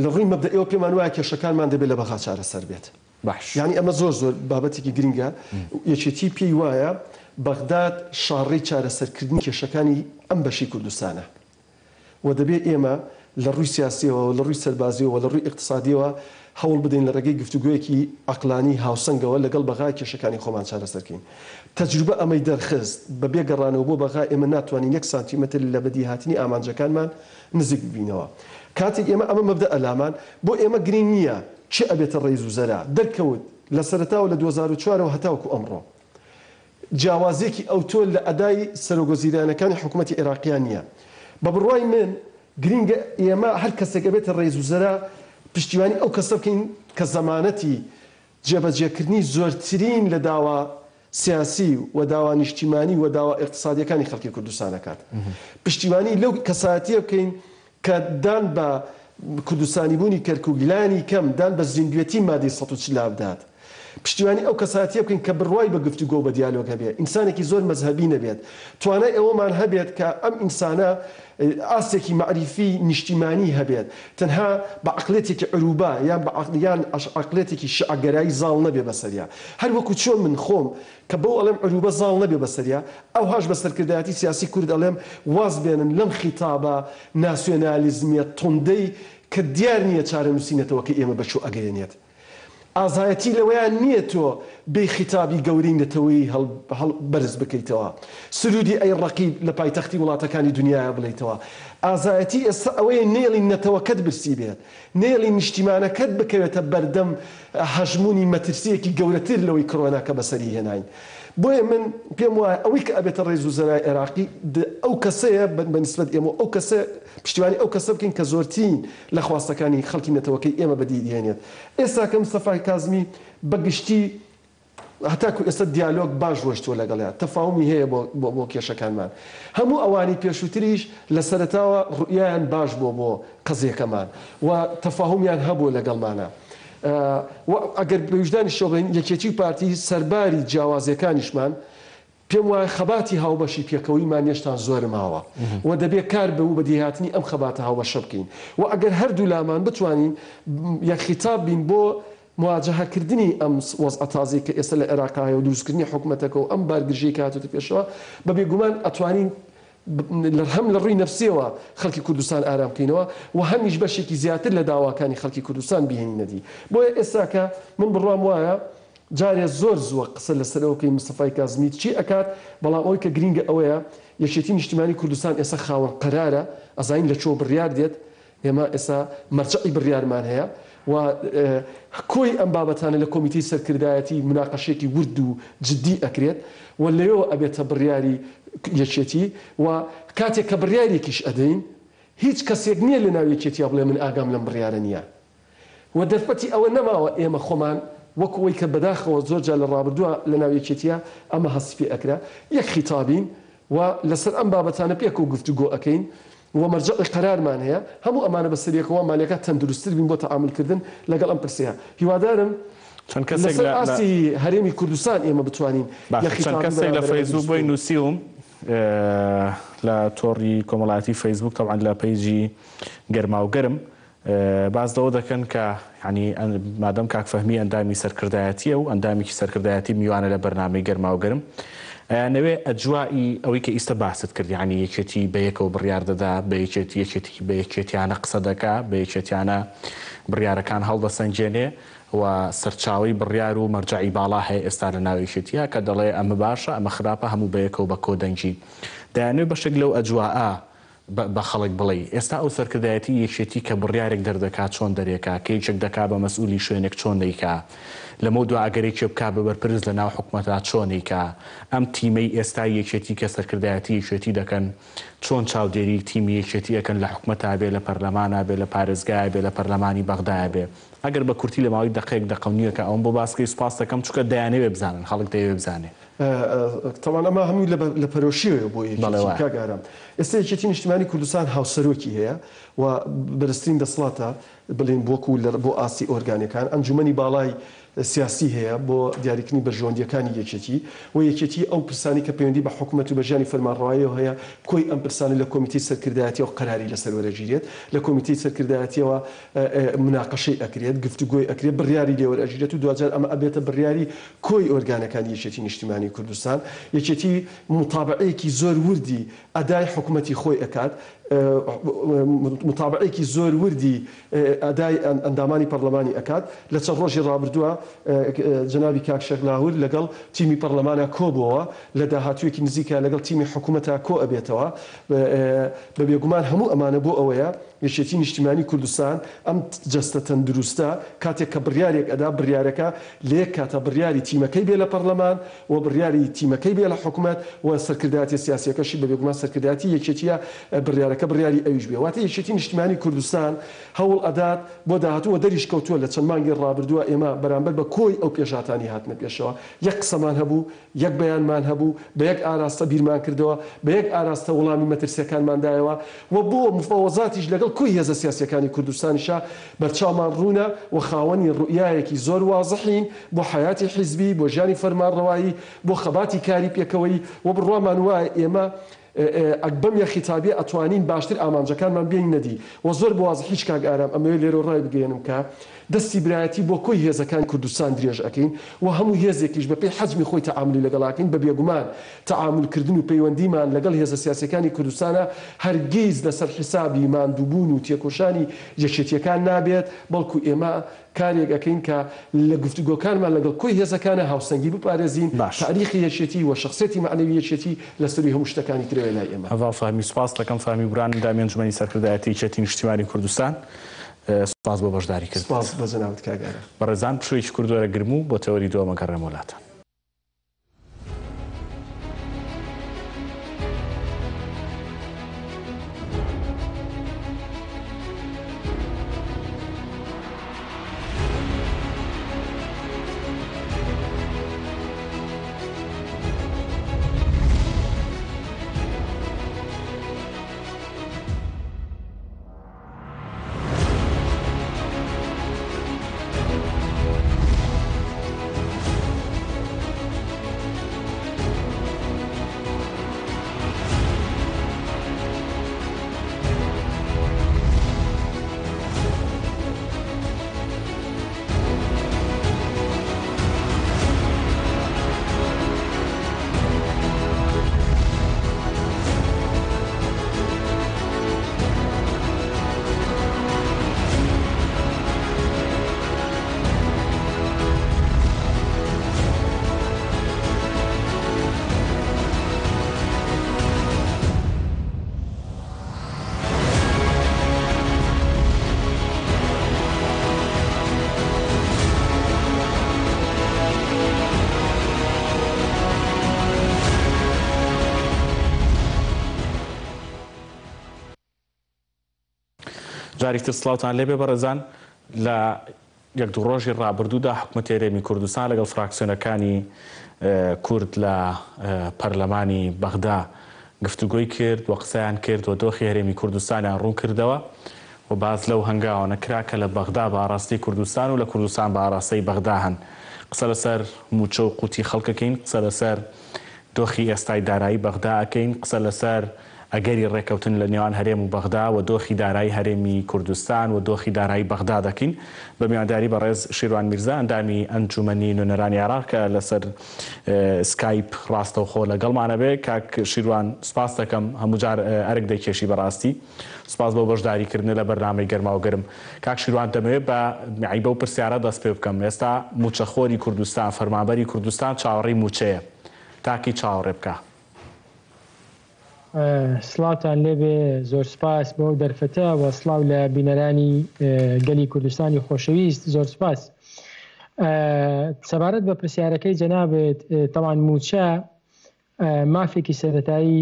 لە ڕووی مەبدەئیەوە پێمان وایە کێشەکانمان دەبێت لە بەغا چارەسەر بێت باش یعنی ئەمە زۆر بابەتێکی گرنگە یەکێتی پێی وایە بەغداد شاڕی چارەسەرکردنی کێشەکانی ئەم بەشی کوردستانە و دەبێت ئێمە لە ڕووی سیاسیەوە لە ڕووی سەربازیەوە لە ڕووی اقتصادیەوە هەوڵ بدەین لە ڕێگەی گفتوگویەکی عەقلانی هاوسەنگەوە لەگەڵ بەغای کێشەکانی خۆمان چارەسەرکەین تەجروبە ئەمەی دەرخست بە بێگەڕانەوە بۆ بەغا ئێمە ناتوانین 1 سانتیمەتر لە بەدیهاتنی ئامانجەکانمان نزیک ببینەوە کاتێک ئێمە ئەمە مەبدە ئەلامان بۆ ئێمە گرنگ نییە چه ئەبێتە ڕێز و زەرا دەرکەوت لە سەرەتاوە لە 2004ەوە هەتاوەکو ئەمڕۆ جیاوازێکی ئەوتۆ لە ئەدای سەرۆگۆزیرانەکانی حکوومەتی عێراقیان نییە بە بڕوای من گرنگە ئێمە هەر کەسێک ئەبێتە ڕێز و زەرا پشتیوانی ئەو کەسە بکەین کە زەمانەتی جێبەجێکردنی زۆرترین لە داوا سیاسی و داوا نیشتیمانی و داوا اقتصادیەکانی خەڵکی کوردستان دەکات پشتیوانی لەو کەساتیە بکەین کە دان بە کوردستانی بوونی کەرکووگلانی کەم دان بە زیندوێتی مادی 140 بدات پشتیوانی ئەو کەساتیە بکەین کە بڕوای بە گفتوگۆ بە دیالۆگ هەبێت ئینسانێکی زۆر مەذهبی نەبێت توانای ئەوەمان هەبێت کە ئەم ئینسانە ئاسێکی معریفی نیشتیمانی هەبێت تەنها بە عەقڵێتێکی عروبا یان عەقڵێتێکی شیعەگەرایی زاڵ نەبێ بەسەریا هەر وەکو چۆن من خۆم کە بەو ئەڵێم عروبە زاڵ نەبێ بەسەریا ئەو هاش بە سەرکردایەتی سیاسی کورد ئەڵێم واز بێنن لەم خیتابە ناسیۆنالیزمیە تۆندەی کە دیار نییە چارەنووسینەتەوە کە ئێمە بەچوو ئەگەیەنێت ئازایەتی لەوەیان نییە تۆ بێ خیتابی گەورینەتەوەی بەرز بکەیتەوە سرودی ئەی ڕەقیب لە پایتەختی وڵاتەکانی دنیاە بڵیتەوە ئازایەتی ئێستا ئەوەیە نێڵی نەتەوەکەت برسی بێت نێڵی نیشتیمانەکەت بکەوێتە بەردەم هەژمونی مەترسیەکی گەورەتر لەوەی کڕۆنا کە بەسەری هێناین بۆیە من پێم وایە ئەوەی کە ئەبێتە ڕێز و زەرای عێراقی ئەو کەسەیە بەنسبەت ئێمە ئەو کەسە پشتیوانی ئەو کەسە بکەین کە زۆرترین لە خواستەکانی خەڵکی نەتەوەکەی ئێمە بەدیدێنێت ئێستا کە مستەفای کازمی بەگشتی هەتاکو ئێستا دیالۆگ باش ڕۆشتووە لەگەڵیان تەفاهمی هەیە بۆ کێشەکانمان هەموو ئەوانی پێشووتریش لە سەرەتاوە ڕوئیان باش بۆ قەزیەکەمان و تەفاهمیان هەبوو لەگەڵمانە ئەگەر بەوجدانی شەڵین یەکێتی پارتی سەرباری جیاوازیەکانیشمان پێم وایە خەباتی هاوبەشی پێکەوەیمان هێشتا زۆر ماوە و دەبێت کار بە و بەدیهاتنی ئەم خەباتە هاوبەشە بکەین و ئەگەر هەردوو لامان بتوانین یەک خیتاب بین بۆ مواجهەکردنی ئەم وەزعە تازەی کە ئێستا لە عێراقایە و دروستکردنی حکوومەتەکە و ئەم بارگرژەی کاتوتە پێشەوە بە بێگومان ئەتوانین هەم لە ڕووی نەفسیەوە خەڵکی کوردستان ئارام بکەینەوە و هەمیش بەشێکی زیاتر لە داواکانی خەڵکی کوردستان بهێنینەدی بۆیە ئێستاکە من بڕوام وایە جارێ زۆر زووە قسە لەسەرەوەکەی مستەفای کازمی چی ئەکات بەڵام ئەوەی کە گرینگە ئەوەیە یەکێتی نیشتیمانی کوردستان ئێستا خاوەن قەرارە ئەزانین لە چۆ بڕیار دێت ئێمە ئێستا مەرجعی بڕیارمان هەیە و کۆی ئەم بابەتانە لە کۆمیتەی سەرکردایەتی مناقەشێکی ورد و جددی ئەکرێت و لەوێ ئەبێتە بڕیاری یەکێتی و کاتێک کە بڕیارێکیش ئەدەین هیچ کەسێک نییە لە ناو یەکێتیا بڵێ من ئاگام لەم بڕیارە نییە و دەرفەتی ئەوە نەماوە ئێمە خۆمان وەکوەوەی کە بەداخەوە زۆر جار لە ڕابردووە لە ناو یەکێتیە ئەمە هەستی پێ ئەکرا یەک خیتابین و لەسەر ئەم بابەتانە پێک و گفتوگۆ ئەەکەین و مەرجعی قەرارمان هەیە هەموو ئەمانە بەسەریەکەوە مالەکە تەندروستتر بین بۆ تەعاملکردن لەگەڵ ئەم پرسەیە هیوادارم لەسەر ئاستی هەرێمی کوردستان ئێمە بتوانین چەند کەسێک لە فەیسبوک بۆی نووسیوم لە تۆڕی کۆمەڵایەتی فەیسبوک تەوعان لە پەیجی گەرما و گەرم باز دەوە دەکەن کە ینی مادەم کاکفەهمی ئەندامی سەرکردایەتیە و ئەندامێکی سەرکردایەتی میوانە لە بەرنامەی گەرما و گەرم نەوێ ئەجوایی ئەوەی کە ئیستا باست کرد ینی یەکێتی بە یەکەوە بڕیار دەدا بە یەکێتی بە یەکێتیانە قسە دەکا بە یەکێتیانە بڕیارەکان هەڵدەسەنجێنێ و سەرچاوی بڕیار و مەرجعی باڵا هەیە ئێستا لە ناو یەکێتیە کە دەڵێ ئەمە باشە ئەمە خراپە هەموو بە یەکەوە بە کۆدەنگی دەیانوێت بەشێک لەو ئەجواء بە خەڵک بڵێ ئێستا ئەو سەرکردایەتی یەکێتی کە بڕیارێک دەردەکات چۆن دەرێکا کەیچێک دەکا بە مەسئولی شوێنێک چۆن دەیکا لەمە دو ئاگەرێکی بک بە بەرپرس لە ناو حکوومەتە چۆنیکا ئەم تیمەی ئێستا یەکێتی کە سەرکردایەتی یەکێتی دەکەن چۆن چاودێری تیمی یەکێتی ئەەکەن لە حکوومەتە بێ لە پەرلەمانە بێ لە پارێزگای بێ لە پەرلەمانی بەغدایە بێ ئەگەر بە کورتی لە ماوەی دقەیەک دەقەونیە کە ئەوم بۆ باسکەی سوپاس دەکەم چونکە دەیانەوێ بزانن خەڵک دەیەوێ بزانێ تەوان ئەمە هەمووی لە پەرۆشیوە بۆ کاگارم ئێستا یەکێتی نیشتیمانی کوردستان هاوسەرۆکی هەیە و بەرزترین دەسڵاتە بڵێن بۆکو بۆ ئاسی ئۆرگانەکان ئەنجومەنی باڵای سیاسی هەیە بۆ دیاریکردنی بەرژەوەندیەکانی یەکێتی و یەکێتی ئەو پرسانی کە پەیوەندی بە حکوومەت و بەژیانی فەرمانڕەواییەوە هەیە کۆی ئەم پرسانی لە کۆمیتەی سەرکردایەتیەوە قەراری لەسەر وەرەگیرێت لە کۆمیتەی سەرکردایەتیەوە مناقەشەی ئەکرێت گفتوگۆی ئەکرێت بڕیاری لێوەرەگیرێت و دوجار ئەمە ئەبێتە بڕیاری کۆی ئۆرگانەکانی یەکێتی نیشتیمانی کوردستان یەکێتی متابعەیەکی زۆر وردی ئەدای حکوومەتی خۆی ئەکات متابعەیەکی زۆر وردی ئەدای ئەندامانی پەرلەمانی ئەکات لە چەند ڕۆژی ڕابردووە جنابی کاک شەقلاهور لەگەڵ تیمی پەرلەمانە کۆبووەوە لە داهاتوویەکی نزیکە لەگەڵ تیمی حکوومەتە کۆ ئەبێتەوە بە بێگومان هەموو ئەمانە بۆ ئەوەیە یەکێتی نیشتیمانی کوردستان ئەم جەستە تەندروستە کاتێک کە بڕیارێک ئەدا بڕیارەکە لێک کاتە بڕیاری تیمەکەی بێ لە پەرلەمان و بڕیاری تیمەکەی بێ لە حکوومەت و سەرکردایەتی سیاسیەکەشی بە بێگومان سەرکردایەتی یەکێتیە بڕیارەکە بڕیاری ئەویش بێ واتە یەکێتی نیشتیمانی کوردستان هەوڵ ئەدات بۆ داهاتووە دەریش کەوتووە لە چەند مانگی ڕابردووە ئێمە بەرامبەر بە کۆی ئەو پێشاتانی هاتنە پێشەوە یەک قسەمان هەبوو یەک بەیانمان هەبوو بە یەک ئاراستە بیرمان کردەوە بە یەک ئاراستە وەڵامی مەترسیەکانماندایەوە و بۆ مفاوەزاتیش لەگەڵ کۆی هێزە سیاسیەکانی کوردستانیشا بەرچاومان ڕوونە و خاوەنی ڕوئیایەکی زۆر وازحین بۆ حیاتی حیزبی بۆ ژیانی فەرمانڕەوایی بۆ خەباتی کاری پێکەوەی و بڕوامان وایە ئێمە ئەکبەم یە خیتابی ئەتوانین باشتر ئامانجەکانمان بێن نەدی و زۆر بواز هیچ کاک ئارام ئەمەوێ لێرە ڕای بگەێنم کە دەستی برایەتی بۆ کۆی هێزەکان کوردستان درێژ ئەەکەین و هەموو هێزێکیش بەپێی حەجمی خۆی تەعاملی لەگەڵاکەین بە بێگومان تەعاملکردن و پەیوەندیمان لەگەڵ هێزە سیاسەکانی کوردستانە هەرگیز لەسەر حسابی ماندووبوون و تێکۆشانی یەکێتیەکان نابێت بەڵکو ئێمە کارێک ئەەکەین کە لە گفتوگۆکانمان لەگەڵ کۆی هێزەکانە هاوسەنگی بپارێزین تاریخی یەکێتی و شخصێتی معنەوی یەکێتی لە سەری هەموو شتەکانی ترەوە لای ئێمە هەڤاڵ فامی سوپاس دەکەم فامی بران ئەندامی ئەنجومەنی سەرکردایەتی یەکێتی نیشتیمانی کوردستان سوپاس بۆ بەشداری کرد سوپاس بە جەنابەت کاگارە بەڕێزان پشوویەکی کوردوەرە گرم و بۆ تەوەری دووەمە گەڕێم وڵاتە جاری تر سڵاوتان لێبێ بەڕێزان لە یەک دوو ڕۆژی ڕابردوودا حکوومەتی هەرێمی کوردستان لەگەڵ فراکسیۆنەکانی کورد لە پەرلەمانی بەغدا گفتوگۆی کرد و قسەیان کرد و دۆخی هەرێمی کوردستانیان ڕوون کردەوە و باز لەو هەنگاوە نەکرا کە لە بەغدا بە ئاراستەی کوردستان و لە کوردستان بە ئاراستەی بەغدا هەن. قسە لەسەر موچە و قوتی خەڵکەکەین، قسە لەسەر دۆخی ئێستای دارایی بەغدا ئەکەین، قسە لەسەر ئەگەری ڕێکەوتن لە نێوان هەرێم و بەغدا و دۆخی دارایی هەرێمی کوردستان و دۆخی دارایی بەغدا دەکەین بە میوانداری بەڕێز شیروان میرزا ئەندامی ئەنجومەنی نوێنەرانی عێراق کە لەسەر سکایپ ڕاستەوخۆ لەگەڵمانە بێ. کاک شیروان سپاس دەکەم، هەموو جار ئەرک دەیکێشی بەڕاستی. سپاس بۆ بەشداریکردن لە بەرنامەی گەرما و گەرم. کاک شیروان دەمەوێت بە معیبە و پرسیارە دەست پێ بکەم. ئێستا موچەخۆری کوردستان، فەرمانبەری کوردستان چاوەڕێی موچەیە، تاکی چاوەڕێ بکە. سڵاوتان لێبێ، زۆر سپاس بۆ دەرفەتە و سڵاو لە بینەرانی گەلی کوردستانی خۆشەویست، زۆر سپاس. سەبارەت بە پرسیارەکەی جەنابێت، تەوان موچە مافێکی سەرەتایی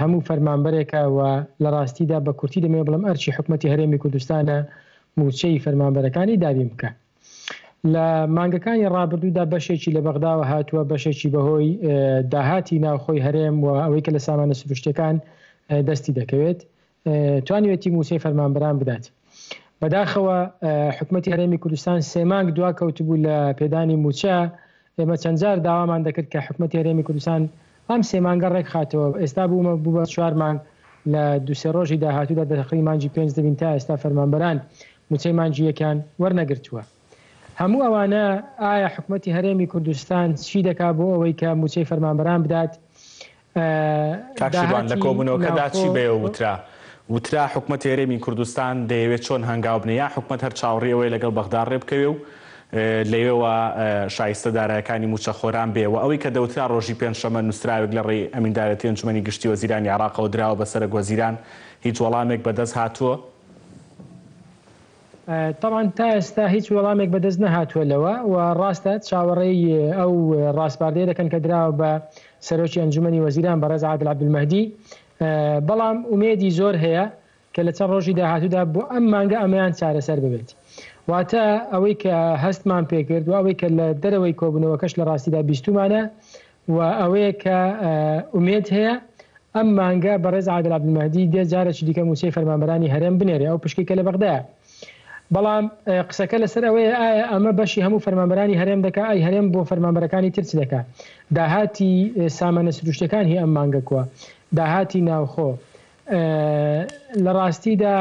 هەموو فەرمانبەرێکە و لە ڕاستیدا بە کورتی دەمێ بڵم ئەرچی حکوومەتی هەرێمی کوردستانە موچەی فەرمانبەرەکانی دابین بکە. لە مانگەکانی ڕابردوودا بەشێکی لە بەغداوە هاتووە، بەشێکی بەهۆی داهاتی ناوخۆی هەرێم و ئەوەی کە لە سامانە سروشتەکان دەستی دەکەوێت توانیوێتی موچەی فەرمانبەران بدات. بەداخەوە حکوومەتی هەرێمی کوردستان 3 مانگ دوا کەوتبوو لە پێدانی موچە. ئێمە چەند جار داوامان دەکرد کە حکوومەتی هەرێمی کوردستان ئەم 3 مانگە ڕێک خاتەوە. ئێستا بوو بە 4 مانگ لە 2-3 ڕۆژی داهاتوودا دەخلی مانجی 5 دەبین تا ئێستا فەرمانبەران موچەی مانجی یەکیان وەرنەگرتووە. هەموو ئەوانە ئایا حکوومەتی هەرێمی کوردستان چی دەکات بۆ ئەوەی کە موچەی فەرمانبەران بدات؟ کاکشیروان لە کۆبوونەوەکەدا چی بێ وترا حکوومەتی هەرێمی کوردستان دەیەوێت چۆن هەنگاو بنێ، یا حکوومەت هەر چاوەڕێی ئەوەی لەگەڵ بەغدا ڕێ بکەوێ و لەوێەوە شایستە دارایەکانی موچەخۆران بێ و ئەوەی کە دەوترا ڕۆژی پێنجشەمە نووسراوێک لە ڕێی ئەمیندارەتی ئەنجومەنی گشتی وەزیرانی عێراقەوە دراوە بەسەر وەزیران، هیچ وەڵامێک بەدەست هاتووە؟ طبعا تا ئێستا هیچ وەڵامێک بەدەست نەهاتووە لەوە و ڕاستە چاوەڕێی ئەو ڕاستپاردەیە دەکەن کە دراوە بە سەرۆکی ئەنجومەنی وەزیران بەڕێز عادل عەبدولمەهدی. بەڵام ئومێدی زۆر هەیە کە لە چەند ڕۆژی داهاتوودا بۆ ئەم مانگە ئەمەیان چارەسەر ببێت. واتە ئەوەی کە هەستمان پێکرد و ئەوەی کە لە دەرەوەی کۆبوونەوەکەش لە ڕاستیدا بیستومانە و ئەوەیە کە ئومێد هەیە ئەم مانگە بەڕێز عادل عەبدولمەهدی دێ جارێکی دیکە موچەی فەرمانبەرانی هەرێم بنێرێ ئەو پشکی کە لە بەغدایە. بەڵام قسەکە لەسەر ئەوەیە ئایا ئەمە بەشی هەموو فەرمانبەرانی هەرێم دەکات، ئەی هەرێم بۆ فەرمانبەرەکانی ترچ دەکات؟ داهاتی سامانە سروشتەکان هی ئەم مانگە کووە، داهاتی ناوخۆ لە ڕاستیدا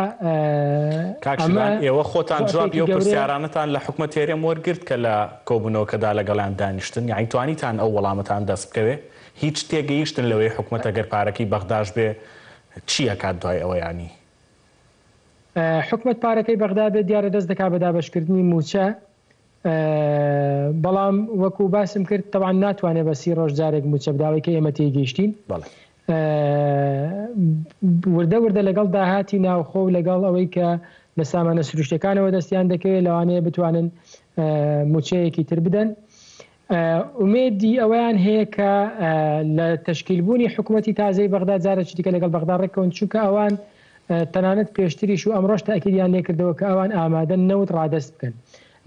ئێوە خۆتان جواب ئەو پرسیارانتان لە حکوومەتی هەرێم وەرگرت کە لە کۆبوونەوەکەدا لەگەڵیان دانیشتن، یعنی توانیتان ئەو وەڵامەتان دەست بکەوێ؟ هیچ تێگەیشتن لەوەی حکوومەت ئەگەر پارەکەی بەغداش بێ چی ئەکات دوای ئەوە؟ ینی حکوومەت پارەکەی بەغدا بێت دیارە دەست دەکات بە دابەشکردنی موچە، بەڵام وەکو باسم کرد تەوان ناتوانێت بە 30 ڕۆژ جارێک موچە بداوەی کە ئێمە تێگەیشتین. وردە وردە لەگەڵ داهاتی ناوخۆ و لەگەڵ ئەوەی کە لە سامانە سروشتەکانەوە دەستیان دەکەوێت لەوانەیە بتوانن موچەیەکی تر بدەن. ئومێدی ئەویان هەیە کە لە تەشکیلبوونی حکوومەتی تازەی بەغدا جارێکی دیکە لەگەڵ بەغدا ڕێکەوەن، چونکە ئەوان تەنانەت پێشتریش و ئەمڕۆژ تاکیدیان لێکردەوە کە ئەوان ئامادەن نەوت ڕادەست بکەن،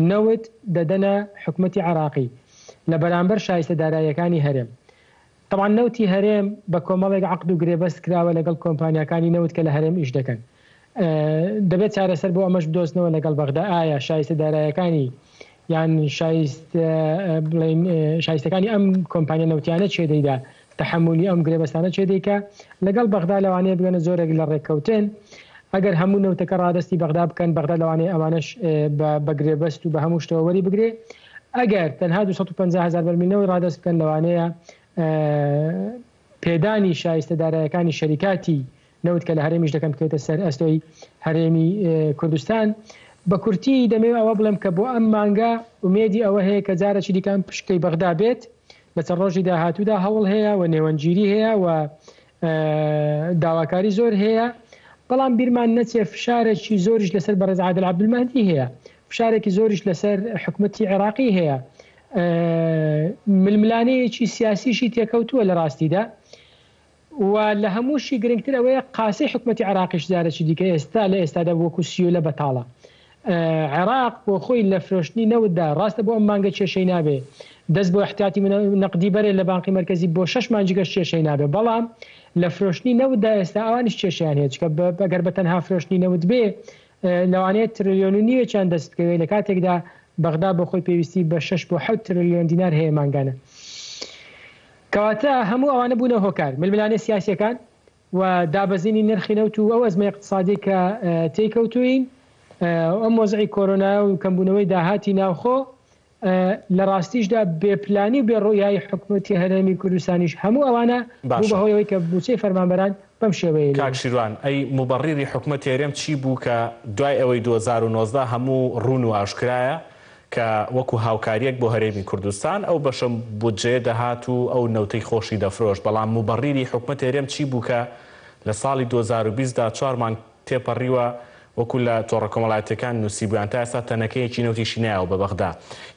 نەوت دەدەنە حکوومەتی عێراقی لە بەرامبەر شایستە داراییەکانی هەرێم. طبعا نەوتی هەرێم بە کۆمەڵێک عەقد و گرێبەست کراوە لەگەڵ کۆمپانیەکانی نەوت کە لە هەرێم ئیش دەکەن. دەبێت چارەسەر بۆ ئەمەش بدۆزنەوە لەگەڵ بەغدا ئایا شایستە داراییەکانی یان شایستەکانی ئەم کۆمپانیا نەوتیانە چێ دەیدا، تەحملی ئەم گرێبەستانە چێ دەیکە لەگەڵ بەغدا لەوانەیە بگەنە زۆرێک لە ڕێککەوتن. ئەگەر هەموو نەوتەکە ڕادستی بەغدا بکەن، بەغدا لەوانەیە ئەوانش بە گرێبەست و بە هەموو شتەوە وەری بگرێ. ئەگەر تەنها 250,000 بەرمیلەوەی ڕادست بکەن، لەوانەیە پێدانی شایستە داراییەکانی شەریکاتی نەوت کە لە هەرێمیش دەکەن بکەوێتە سەر ئەستۆی هەرێمی کوردستان. بە کورتی دەمەوێت ئەوە بڵێم کە بۆ ئەم مانگە ئومێدی ئەوە هەیە کە جارێکی دیکەم پشکەی بەغدا بێت. لە چەند ڕۆژی داهاتوودا هەوڵ هەیە و نێوەنگیری هەیە و داواکاری زۆر هەیە، بەڵام بیرمان نەچێ فشارێکی زۆریش لەسەر بەڕێز عادل عەبدولمەهدی هەیە، فشارێکی زۆریش لەسەر حکوومەتی عێراقی هەیە، ململانەیەکی سیاسیشی تێکەوتووە لە ڕاستیدا. و لە هەمووشی گرنگتر ئەوەیە قاسی حکومەتی عێراقیش جارێکی دیکە ئێستا لە ئێستادا وەکو سیۆ لە بەتاڵە عێراق بۆ خۆی لە فرۆشتنی نەوتدا ڕاستە بۆ ئەم مانگە کێشەی نابێ دەست بۆ احتیاتی نەقدی بەرێ لە بانقی مرکزی بۆ 6 مانجیگەش کێشەی نابێ بەڵام لە فرۆشتنی نەوتدا ئێستا ئەوانیش کێشیان هەیە چکە بەگەر بە تەنها فرۆشتنی نەوت بێ لەوانەیە تریلیۆن و نیوەیان دەست بکەوێت لە کاتێکدا بەغدا بۆ خۆی پێویستی بە 6 بۆ 7 تریلیۆن دینار هەیە مانگانە کەواتە هەموو ئەوانە بوونە هۆکار ململانێ سیاسیەکان و دابەزینی نرخی نەوت و ئەو ئەزمە اقتصادی کە تێکەوتوین ئەم وەزعی کۆرۆنا و کەمبوونەوەی داهاتی ناوخۆ لە ڕاستیشدا بێپلانی و بێڕۆیایی حکوومەتی هەرێمی کوردستانیش هەموو ئەوانە بوو بەهۆیەوەی کە بوچەی فەرمانبەران بەم شێوەیە کاک شیروان ئەی مبەڕیری حکوومەتی هەرێم چی بوو کە دوای ئەوەی 2019 هەموو ڕوون و ئاشکرایە کە وەکو هاوکاریەک بۆ هەرێمی کوردستان ئەو بەشم بودجێ دەهات و ئەو نەوتەی خۆشی دەفرۆش بەڵام مبەڕیری حکوومەتی هەرێم چی بوو کە لە ساڵی 2020دا 4 مانگ تێپەڕیوە وەکو لە تۆڕە کۆمەڵایەتیەکان نووسیبوویان تا ئێستا تەنەکەیەکی نەوتیشی نایەوە بە بەغدا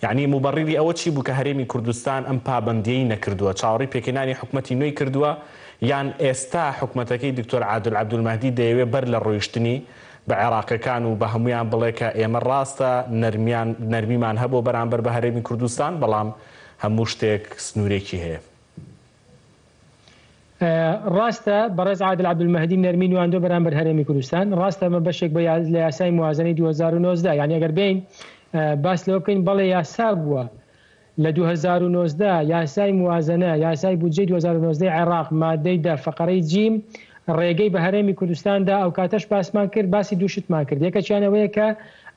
یعنی مبەڕیری ئەوە چی بوو کە هەرێمی کوردستان ئەم پابەندیەی نەکردووە چاوەڕی پێکەنانی حکوومەتی نوێی کردووە یان ئێستا حکوومەتەکەی دکتۆر عادل عەبدولمەهدی دەیەوێت بەر لە ڕۆیشتنی بە عێراقیەکان و بە هەمویان بڵێ کە ئێمە ڕاستە نەرمیمان هەبوو بەرامبەر بە هەرێمی کوردستان بەڵام هەموو شتێک سنوورێکی هەیە ڕاستە بەڕێز عادل عەبدولمەهدی نەرمی نواندۆ بەرامبەر هەرێمی کوردستان ڕاستە مە بەشێک لە یاسای موازنەی 2019 یعنی ئەگەر بین باس لەوە بکەین بەڵێ یاسا بووە لە 2019 یاسای موازنە یاسای بودجەی 2019 عێراق مادەی دا فەقەرەی جیم ڕێگەی بە هەرێمی کوردستاندا ئەو کاتەش باسمان کرد باسی دووشتمان کرد یەکەیانەوەیە کە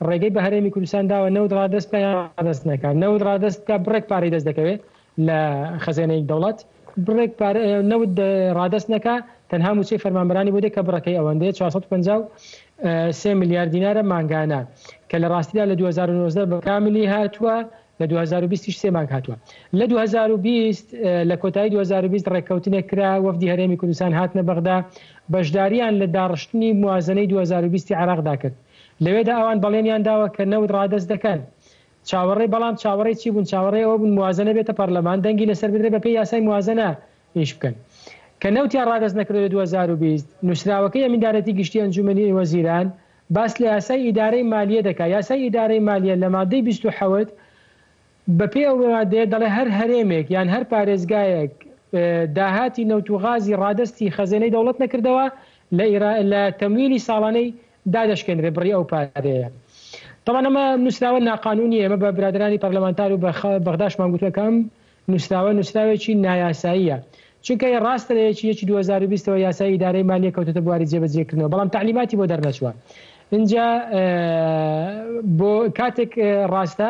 ڕێگەی بە هەرێمی کوردستانداوە نەوت ڕادەست بکە ڕادەست نەکات نەوت ڕادەست بکە بڕێک پارەی دەست دەکەوێت لە خەزانەی دەوڵەت بڕێک نەوت ڕادەست نەکا تەنها موچەی فەرمانبەرانی بۆ دێ کە بڕەکەی ئەوەندەیە 453 میلیارد دینارە مانگانە کە لە ڕاستیدا لە 2019 بە کاملی هاتووە لە 2020 3 مانگ هاتووە لە 2020 لە کۆتایی 2020 ڕێککەوتنێک کرا وەفدی هەرێمی کوردستان هاتنە بەغدا بەشداریان لە داڕشتنی موازنەی 2020 عێراقدا کرد لەوێدا ئەوان بەڵێنیان داوە کە نەوت ڕادەست دەکەن چاوەڕێ بەڵام چاوەڕێی چی بوون چاوەڕێ ئەوە بوون موازنە بێتە پەرلەمان دەنگی لەسەر بدرێت بە پێی یاسای موازنە ئیش بکەن کە نەوتیان ڕادەست نەکردو لە 2020 نووسراوەکەی ئەمیندارەتی گشتی ئەنجومەنی وەزیران باس لە یاسای ئیدارەی مالیە دەکات یاسای ئیدارەی مالیە لە مادەی 27 بەپێ ئەو مادەیە دەڵێ هەر هەرێمێک یان هەر پارێزگایەک داهاتی نەوت و غازی ڕادەستی خەزانەی دەوڵەت نەکردەوە لە تەمویلی ساڵانەی دادەشکێنرێ بڕی ئەو پارەیە طبعا ئەمە نووسراوە ناقانونی ئێمە بە برادرانی پەرلەمانتار و بەغداشمان گوتووە کە ئەم نووسراوێکی نایاساییە چونکە ڕاستە لە یەکی 2020ەوە یاسای ئیدارەی مالیە کەوتەتە بواری جێبەجێکردنەوە بەڵام تعلیماتی بۆ دەرنەچووە اینجا بۆ کاتێک ڕاستە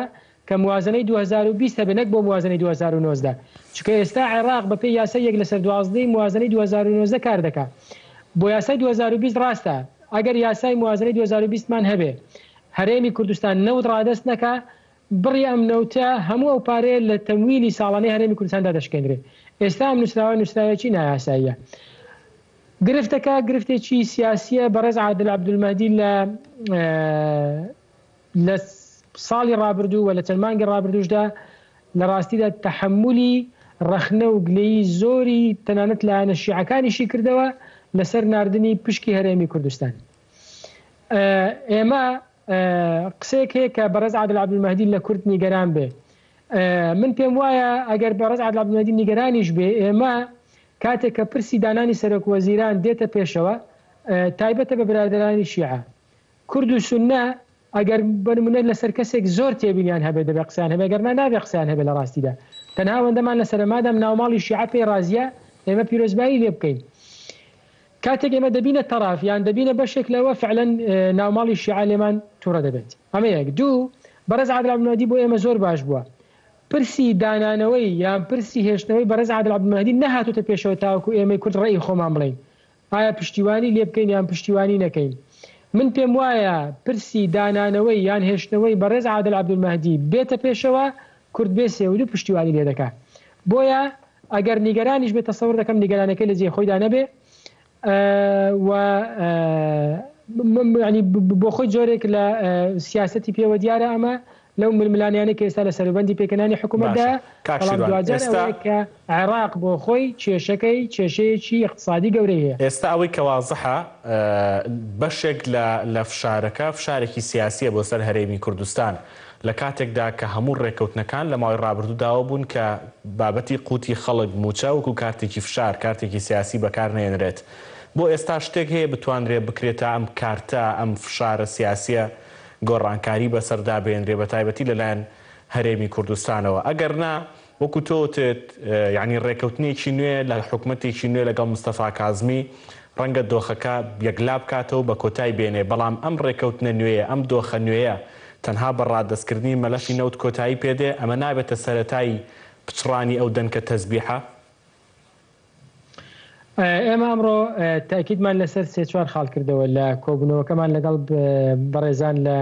کە موازنەی 2020 بنەک بۆ موازنەی 2019 چونکە ئێستا عێراق بە پێی یاسای 1/12 موازنەی 2019 کار دەکات بۆ یاسای 2020 ڕاستە ئەگەر یاسای موازنەی 2020 مان هەبێ هەرێمی کوردستان نەوت ڕادەست نەکا بڕی ئەم نەوتە هەموو ئەو پارەیە لە تەمویلی ساڵانەی هەرێمی کوردستاندا دەشکێنرێت ئێستا ئەم نووسراوەکی نایاساییە گرفتەکە گرفتێکی سیاسیە بەڕێز عادل عەبدولمەهدی لە ساڵی ڕابردوو و لە چەند مانگی ڕابردووشدا لە ڕاستیدا تەحملی ڕەخنە و گلەیی زۆری تەنانەت لایەنە شیعەکانیشی کردەوە لەسەر ناردنی پشکی هەرێمی کوردستان ئێمە قسەیەک هەیە کە بەڕێز عادل عەبدولمەهدی لە کورد نیگەران بێ من پێم وایە ئەگەر بەڕێز عادل عەبدولمەهدی نیگەرانیش بێ ئێمە کاتێک کە پرسی دانانی سەرۆک وەزیران دێتە پێشەوە تایبەتە بە برادرانی شیعە کورد و سونە ئەگەر بنمونە لەسەر کەسێک زۆر تێبینیان هەبێت دەبێ قسەیان هەبێ گەرنا نابێ قسەیان هەبێت لە ڕاستیدا تەنها ئەوەندەمان لە سەرمادام ناوماڵی شیعە پێی ڕازیە ئێمە پیرۆزبایی لێ بکەین کاتێک ئێمە دەبینە تەڕاف یان دەبینە بەشێک لەوە فعلەن ناوماڵی شیعە لێمان تووڕە دەبێت ئەمە یەک دوو بەڕێز عادل عەبدولمەهدی بۆ ئێمە زۆر باش بووە پرسی دانانەوەی یان پرسی هێشتنەوەی بەڕێز عادل عەبدولمەهدی نەهاتوتە پێشەوە تاوەکو ئێمەی کورد ڕێی خۆمان بڵێین ئایا پشتیوانی لێ بکەین یان پشتیوانی نەکەین من پێم وایە پرسی دانانەوەی یان هێشتنەوەی بەڕێز عادل عەبدولمەهدی بێتە پێشەوە کورد بێ سێودو پشتیوانی لێ دەکات بۆیە ئەگەر نیگەرانیش بێت تەسەوڕ دەکەم نیگەرانەکەی لە جێ خۆیدا نەبێ و ینی بۆ خۆی جۆرێک لە سیاسەتی پێوە دیارە ئەمە لەو ململانیانەی کە ئێستا لە سەروبەندی پێکەنانی حکوومەتدا دوجار کە عێراق بۆ خۆی کێشەیەکی اقتصادی گەورەی هەیە. ئێستا ئەوەی کە واضحە بەشێک لە فشارێکی سیاسیە بۆ سەر هەرێمی کوردستان لە کاتێکدا کە هەموو ڕێکەوتنەکان لە ماوەی ڕابردووداوە بوون کە بابەتی قوتی خەڵک موچە وەکو کارتێکی فشار کارتێکی سیاسی بەکار نێنرێت. بۆ ئێستا شتێک هەیە بتوانرێت بکرێتە ئەم کارتە ئەم فشارە سیاسیە گۆڕانکاری بەسەردا بێنرێ بە تایبەتی لەلایەن هەرێمی کوردستانەوە. ئەگەر نا وەکو تۆتێت یعنی ڕێکەوتنێکی نوێ لە حکوومەتێکی نوێ لەگەڵ مستەفا کازمی ڕەنگە دۆخەکە یەکلا بکاتەوە بە کۆتای بێنێ، بەڵام ئەم ڕێکەوتنە نوێیە ئەم دۆخە نوێیە تەنها بەڕاددەستکردنی مەلەفی نەوت کۆتایی پێدێ، ئەمە نابێتە سەرەتایی پچڕانی ئەو دەنکە تەزبیحە. ئێمە ئەمڕۆ تاکیدمان لەسەر سێ چوار خاڵ کردەوە لە کۆبوونەوەکەمان لەگەڵ بەڕێزان لە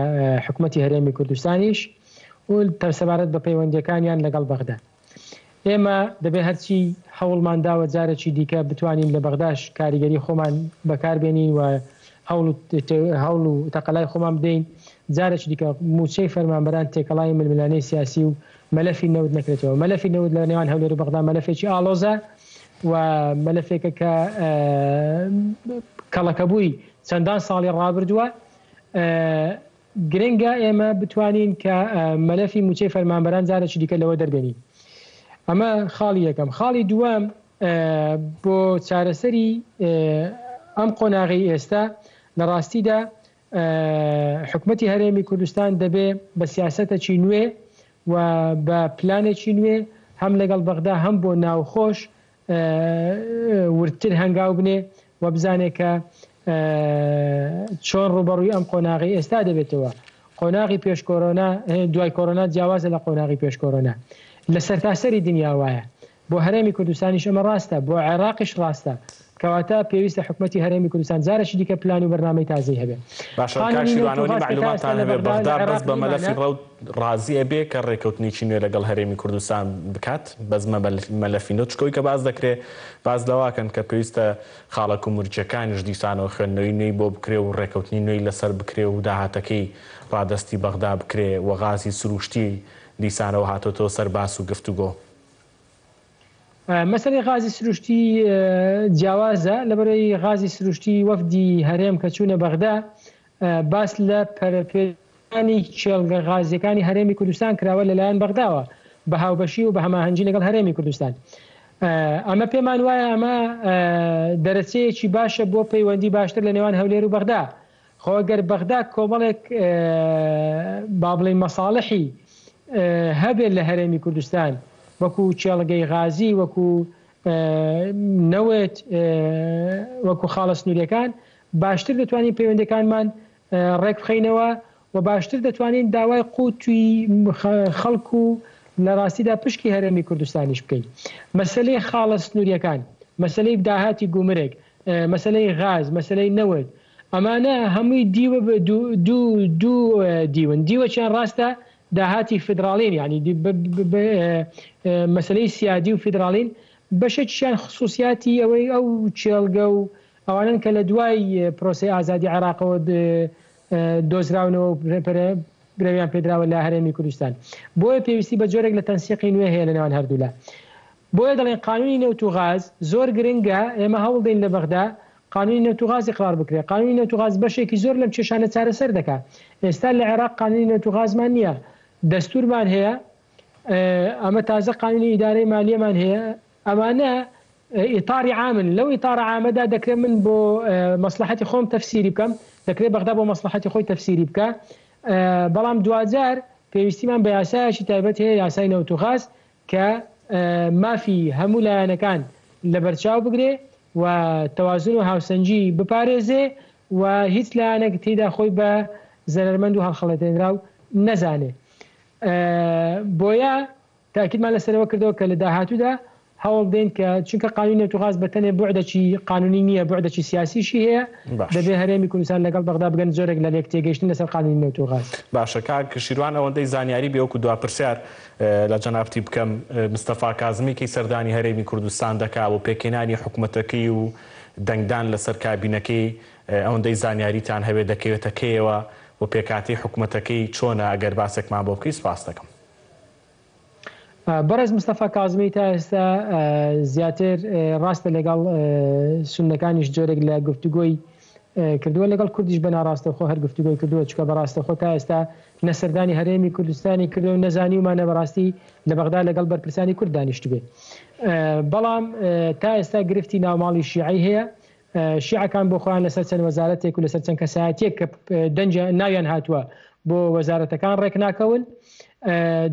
حکوومەتی هەرێمی کوردستانیش و سەبارەت بە پەیوەندیەکانیان لەگەڵ بەغدا. ئێمە دەبێت هەرچی هەوڵمانداوە جارێکی دیکە بتوانین لە بەغداش کاریگەری خۆمان بەکاربێنین و هەوڵ و تەقەلای خۆمان بدەین، جارێکی دیکە موچەی فەرمانبەران تێکەڵای ململانەی سیاسی و مەلەفی نەوت نەکرێتەوە. مەلەفی نەوت لە نێوان هەولێر و بەغدا مەلەفێکی ئاڵۆزە و مەلەفێکە کە کەڵەکەبووی چەندان ساڵی ڕابردووە. گرنگە ئێمە بتوانین کە مەلەفی موچەی فەرمانبەران جارێکی دیکە لەوە دەربێنین. ئەمە خاڵی یەکەم. خاڵی دووەم بۆ چارەسەری ئەم قۆناغی ئێستا لە ڕاستیدا حکوومەتی هەرێمی کوردستان دەبێ بە سیاسەتێکی نوێ و بە پلانێکی نوێ هەم لەگەڵ بەغدا هەم بۆ ناوخۆش ورتر هەنگاو بنێ و بزانێت کە چۆن ڕوبەڕووی ئەم قۆناغی ئێستا دەبێتەوە. قۆناغی پێش کۆرۆنا دوای کۆرۆنا جیاوازە لە قۆناغی پێش کۆرۆنا لە سەرتاسەری دنیا وایە. بۆ هەرێمی کوردستانیش ئەمە ڕاستە، بۆ عێراقیش ڕاستە، کەواتە پێویستە حکوومەتی هەرێمی کوردستان جارێکی دیکە پلان و بەرنامەی تازەی هەبێت. باشە کاشیروانەوەی معلوماتان هەبێت بەغدا بەس بە مەلەفی ڕەوت ڕازیە بێ کە ڕێکەوتنێکی نوێ لەگەڵ هەرێمی کوردستان بکات بەزمە مەلەفی نۆ چکۆی کە باز دەکرێت باز لەواکەن کە پێویستە خاڵک و موریچەکانیش دیسانەوە خوێندنەوەی نوێی بۆ بکرێ و ڕێکەوتنی نوێی لەسەر بکرێ و داهاتەکەی ڕادەستی بەغدا بکرێ و غازی سروشتی دیسانەوە هاتۆتەوە سەر باس و گفتوگۆ. مەسەلەی غازی سروشتی جیاوازە، لەبەرەوەی غازی سروشتی وەفدی هەرێم کە چوونە بەغدا باس لە پەرپێدانی چێڵگە غازیەکانی هەرێمی کوردستان کراوە لەلایەن بەغداوە بە هاوبەشی و بە هەماهەنگی لەگەڵ هەرێمی کوردستان. ئەمە پێمان وایە ئەمە دەرەچەیەکی باشە بۆ پەیوەندی باشتر لە نێوان هەولێر و بەغدا. خۆ گەر بەغدا کۆمەڵێک با بڵێین مەساڵحی هەبێت لە هەرێمی کوردستان وەکو چێڵگەی غازی وەکو نەوێت وەکو خاڵە سنووریەکان باشتر دەتوانین پەیوەندەکانمان ڕێک بخەینەوە و باشتر دەتوانین داوای قوتوی خەڵک و لە ڕاستیدا پشکی هەرێمی کوردستانیش بکەین. مەسەلەی خاڵە سنووریەکان، مەسەلەی داهاتی گومرێک، مەسەلەی غاز، مەسەلەی نەوێت، ئەمانە هەمووی دوو دیون. دیوەچیان ڕاستە داهاتی فدراڵین، یعنی مەسەلەی سیادی و فدراڵین بەشێکیان خصوصیاتی ئەوەی ئەو چێڵگە و ئەوانن کە لە دوای پرۆسی ئازادی عێراقەوە دۆزراونەوە برەویان پێدراوە لە هەرێمی کوردستان. بۆیە پێویستی بە جۆرێک لە تەنسیقی نوێ هەیە لە نێوان هەردوولا. بۆیە دەڵێن قانونی نەوت و غاز زۆر گرنگە ئێمە هەوڵ دەین لە بەغدا قانونی نەوت و غازی قرار بکرێت. قانونی نەوت و غاز بەشێکی زۆر لەم کێشانە چارەسەر دەکات. ئێستا لە عێراق قانونی نەوت و غازمان نییە، دەستورمان هەیە، ئەمە تازە قانونی ئیدارەی مالیەمان هەیە. ئەمانە ئیطاری عامن، لەو ئیطارە عامەدا دەکرێت من بۆ مەسلحەتی خۆم تەفسیری بکەم، دەکرێت بەغدا بۆ مەسلحەتی خۆی تەفسیری بکە، بەڵام دوجار پێویستیمان بە یاسایەکی تایبەت هەیە، یاسای نەوت و غاز کە مافی هەموو لایەنەکان لە بەرچاو بگرێ و تەوازن و هاوسەنجی بپارێزێ و هیچ لایەنێک تێیدا خۆی بە زەرمەند و هەڵخەڵەتێنراو نەزانێ. بۆیە تاکیدمان لەسەرەوە کردەوە کە لە داهاتوودا هەوڵ دێن کە چونکە قانونی نەوت و غاز بەتەنێ بوعدێکی قانونی نییە، بوعدێکی سیاسیشی هەیە، دەبێت هەرێمی کوردستان لەگەڵ بەغدا بگەن زۆرێک لە لێک تێگەیشتن لەسەر قانونی نەوت و غاز. باشە کاک شیروان ئەوەندەی زانیاری بێ وەکو دواپرسیار لە جەنابەتی بکەم مستەفا کازمی کەی سەردانی هەرێمی کوردستان دەکات و پێکێنانی حکوومەتەکەی و دەنگدان لەسەر کابینەکەی ئەوەندەی زانیاریتان هەبێت دەکەوێتە کێیەوە و پێکاتی حکوومەتەکەی چۆنە ئەگەر باسێکمان بۆ بکەی سپاس دەکەم. بەڕێز مستەفا کازمی تا ئێستا زیاتر ڕاستە لەگەڵ سونەکانیش جۆرێک لە گفتوگۆی کردووە لەگەڵ کوردیش بە ناڕاستەخۆ هەر گفتوگۆی کردووە چکە بەڕاستەخۆ تا ئێستا نەسەردانی هەرێمی کوردستانی کردو و نەزانی ومانە بەڕاستی لە بەغدا لەگەڵ بەرپرسانی کورد دانیشت بێ. بەڵام تا ئێستا گرفتی ناوماڵی شیعی هەیە، شیعەکان بۆ خۆیان لەسەر چەند وەزارەتێک و لەسەر چەند کەسایەتێک کە دەنج ناویان هاتووە بۆ وەزارەتەکان ڕێک ناکەون.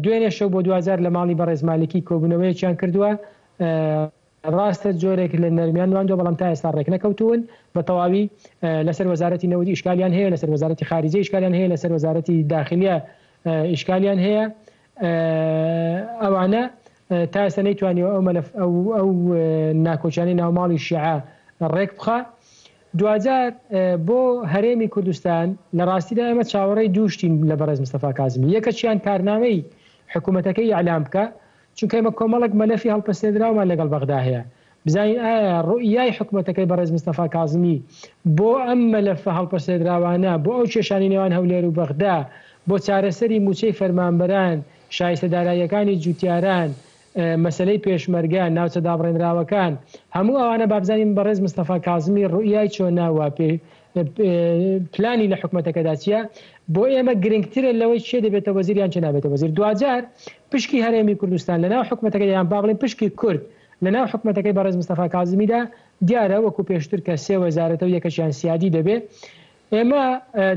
دوێنێ شەو بۆ 2000 لە ماڵی بەڕێز مالکی کۆبوونەوەیەکیان کردووە، ڕاستە جۆرێک لە نەرمیان واندوە بەڵام تا ئێستا ڕێک نەکەوتون بە تەواوی. لەسەر وەزارەتی نەوەدی ئیشکالیان هەیە، لەسەر وەزارەتی خارجی ئیشکالیان هەیە، لەسەر وەزارەتی داخلیە ئیشکالیان هەیە. ئەوانە تا ئێستا نەیتوانیوە ئەو ناکۆچانی ناوماڵی شیعە ڕێک بخە. 2000 بۆ هەرێمی کوردستان لە ڕاستیدا ئێمە چاوەڕێی دووشتین لە بەڕێز مستەفا کازمی. یەکەچیان کارنامەی حکوومەتەکەی ئەعلام بکە، چونکە ئێمە کۆمەڵک مەلەفی هەڵپەسێنراومان لەگەڵ بەغدا هەیە، بزانین ئایا ڕوئیای حکوومەتەکەی بەڕێز مستەفا کازمی بۆ ئەم مەلەفە هەڵپەسێنراوانە، بۆ ئەو کێشانی نێوان هەولێر و بەغدا، بۆ چارەسەری موچەی فەرمانبەران، شایستەداراییەکانی جوتیاران، مەسلەی پێشمەرگە، ناوچە دابڕێنراوەکان، هەموو ئەوانە بابزانین بەڕێز مستەفا کازمی ڕوئیای چۆناوە پلانی لە حکوومەتەکەدا چیە، بۆ ئێمە گرنگترە لەوەی چێ دەبێتە وەزیریان چێ نابێتە وەزیر. 2000 پشکی هەرێمی کوردستان لەناو حکوومەتەکەی یان با بڵێن پشکی کورد لەناو حکوومەتەکەی بەڕێز مستەفا کازمیدا دیارە وەکو پێشتر کە سێ وەزارەتە و یەکەشیان سیادی دەبێت. ئێمە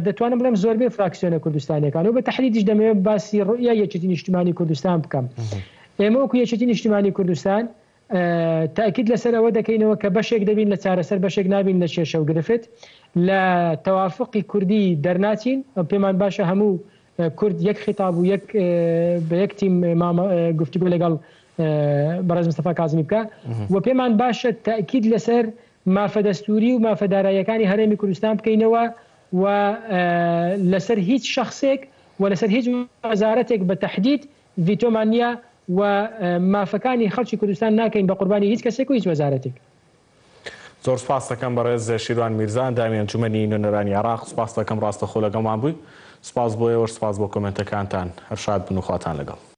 دەتوانم بڵێم زۆربەی فراکسیۆنە کوردستانیەکان و بە تەحلیلیش دەمەوێت باسی ڕوئیای یەکێتی نیشتیمانی کوردستان بکەم. ئێمە وەکو یەکێتی نیشتیمانی کوردستان تاکید لەسەر ئەوە دەکەینەوە کە بەشێک دەبین لە چارەسەر، بەشێک نابین لە کێشە و گرفت، لە تەوافقی کوردی دەرناچین. پێمان باشە هەموو کورد یەک خیتاب و بە یەک تیم گفتوگۆ لەگەڵ بەڕێز مستەفا کازمی بکە و پێمان باشە تاکید لەسەر مافە دەستوری و مافە داراییەکانی هەرێمی کوردستان بکەینەوە و لەسەر هیچ شخصێک و لەسەر هیچ وەزارەتێک بە تەحدید ڤیتۆمان نییە و مافەکانی خەڵکی کوردستان ناکەین بە قوربانی هیچ کەسێک و هیچ وەزارەتێک. زۆر سپاس دەکەم بەڕێز شیروان میرزا، دامی ئەنجومەنی نوێنەرانی عێراق. سپاس دەکەم ڕاستەخۆ لەگەڵمان بووی. سپاس بۆ ئێوە، سپاس بۆ کۆمنتەکانتان. هەر شاد بن و خواتان لەگەڵ.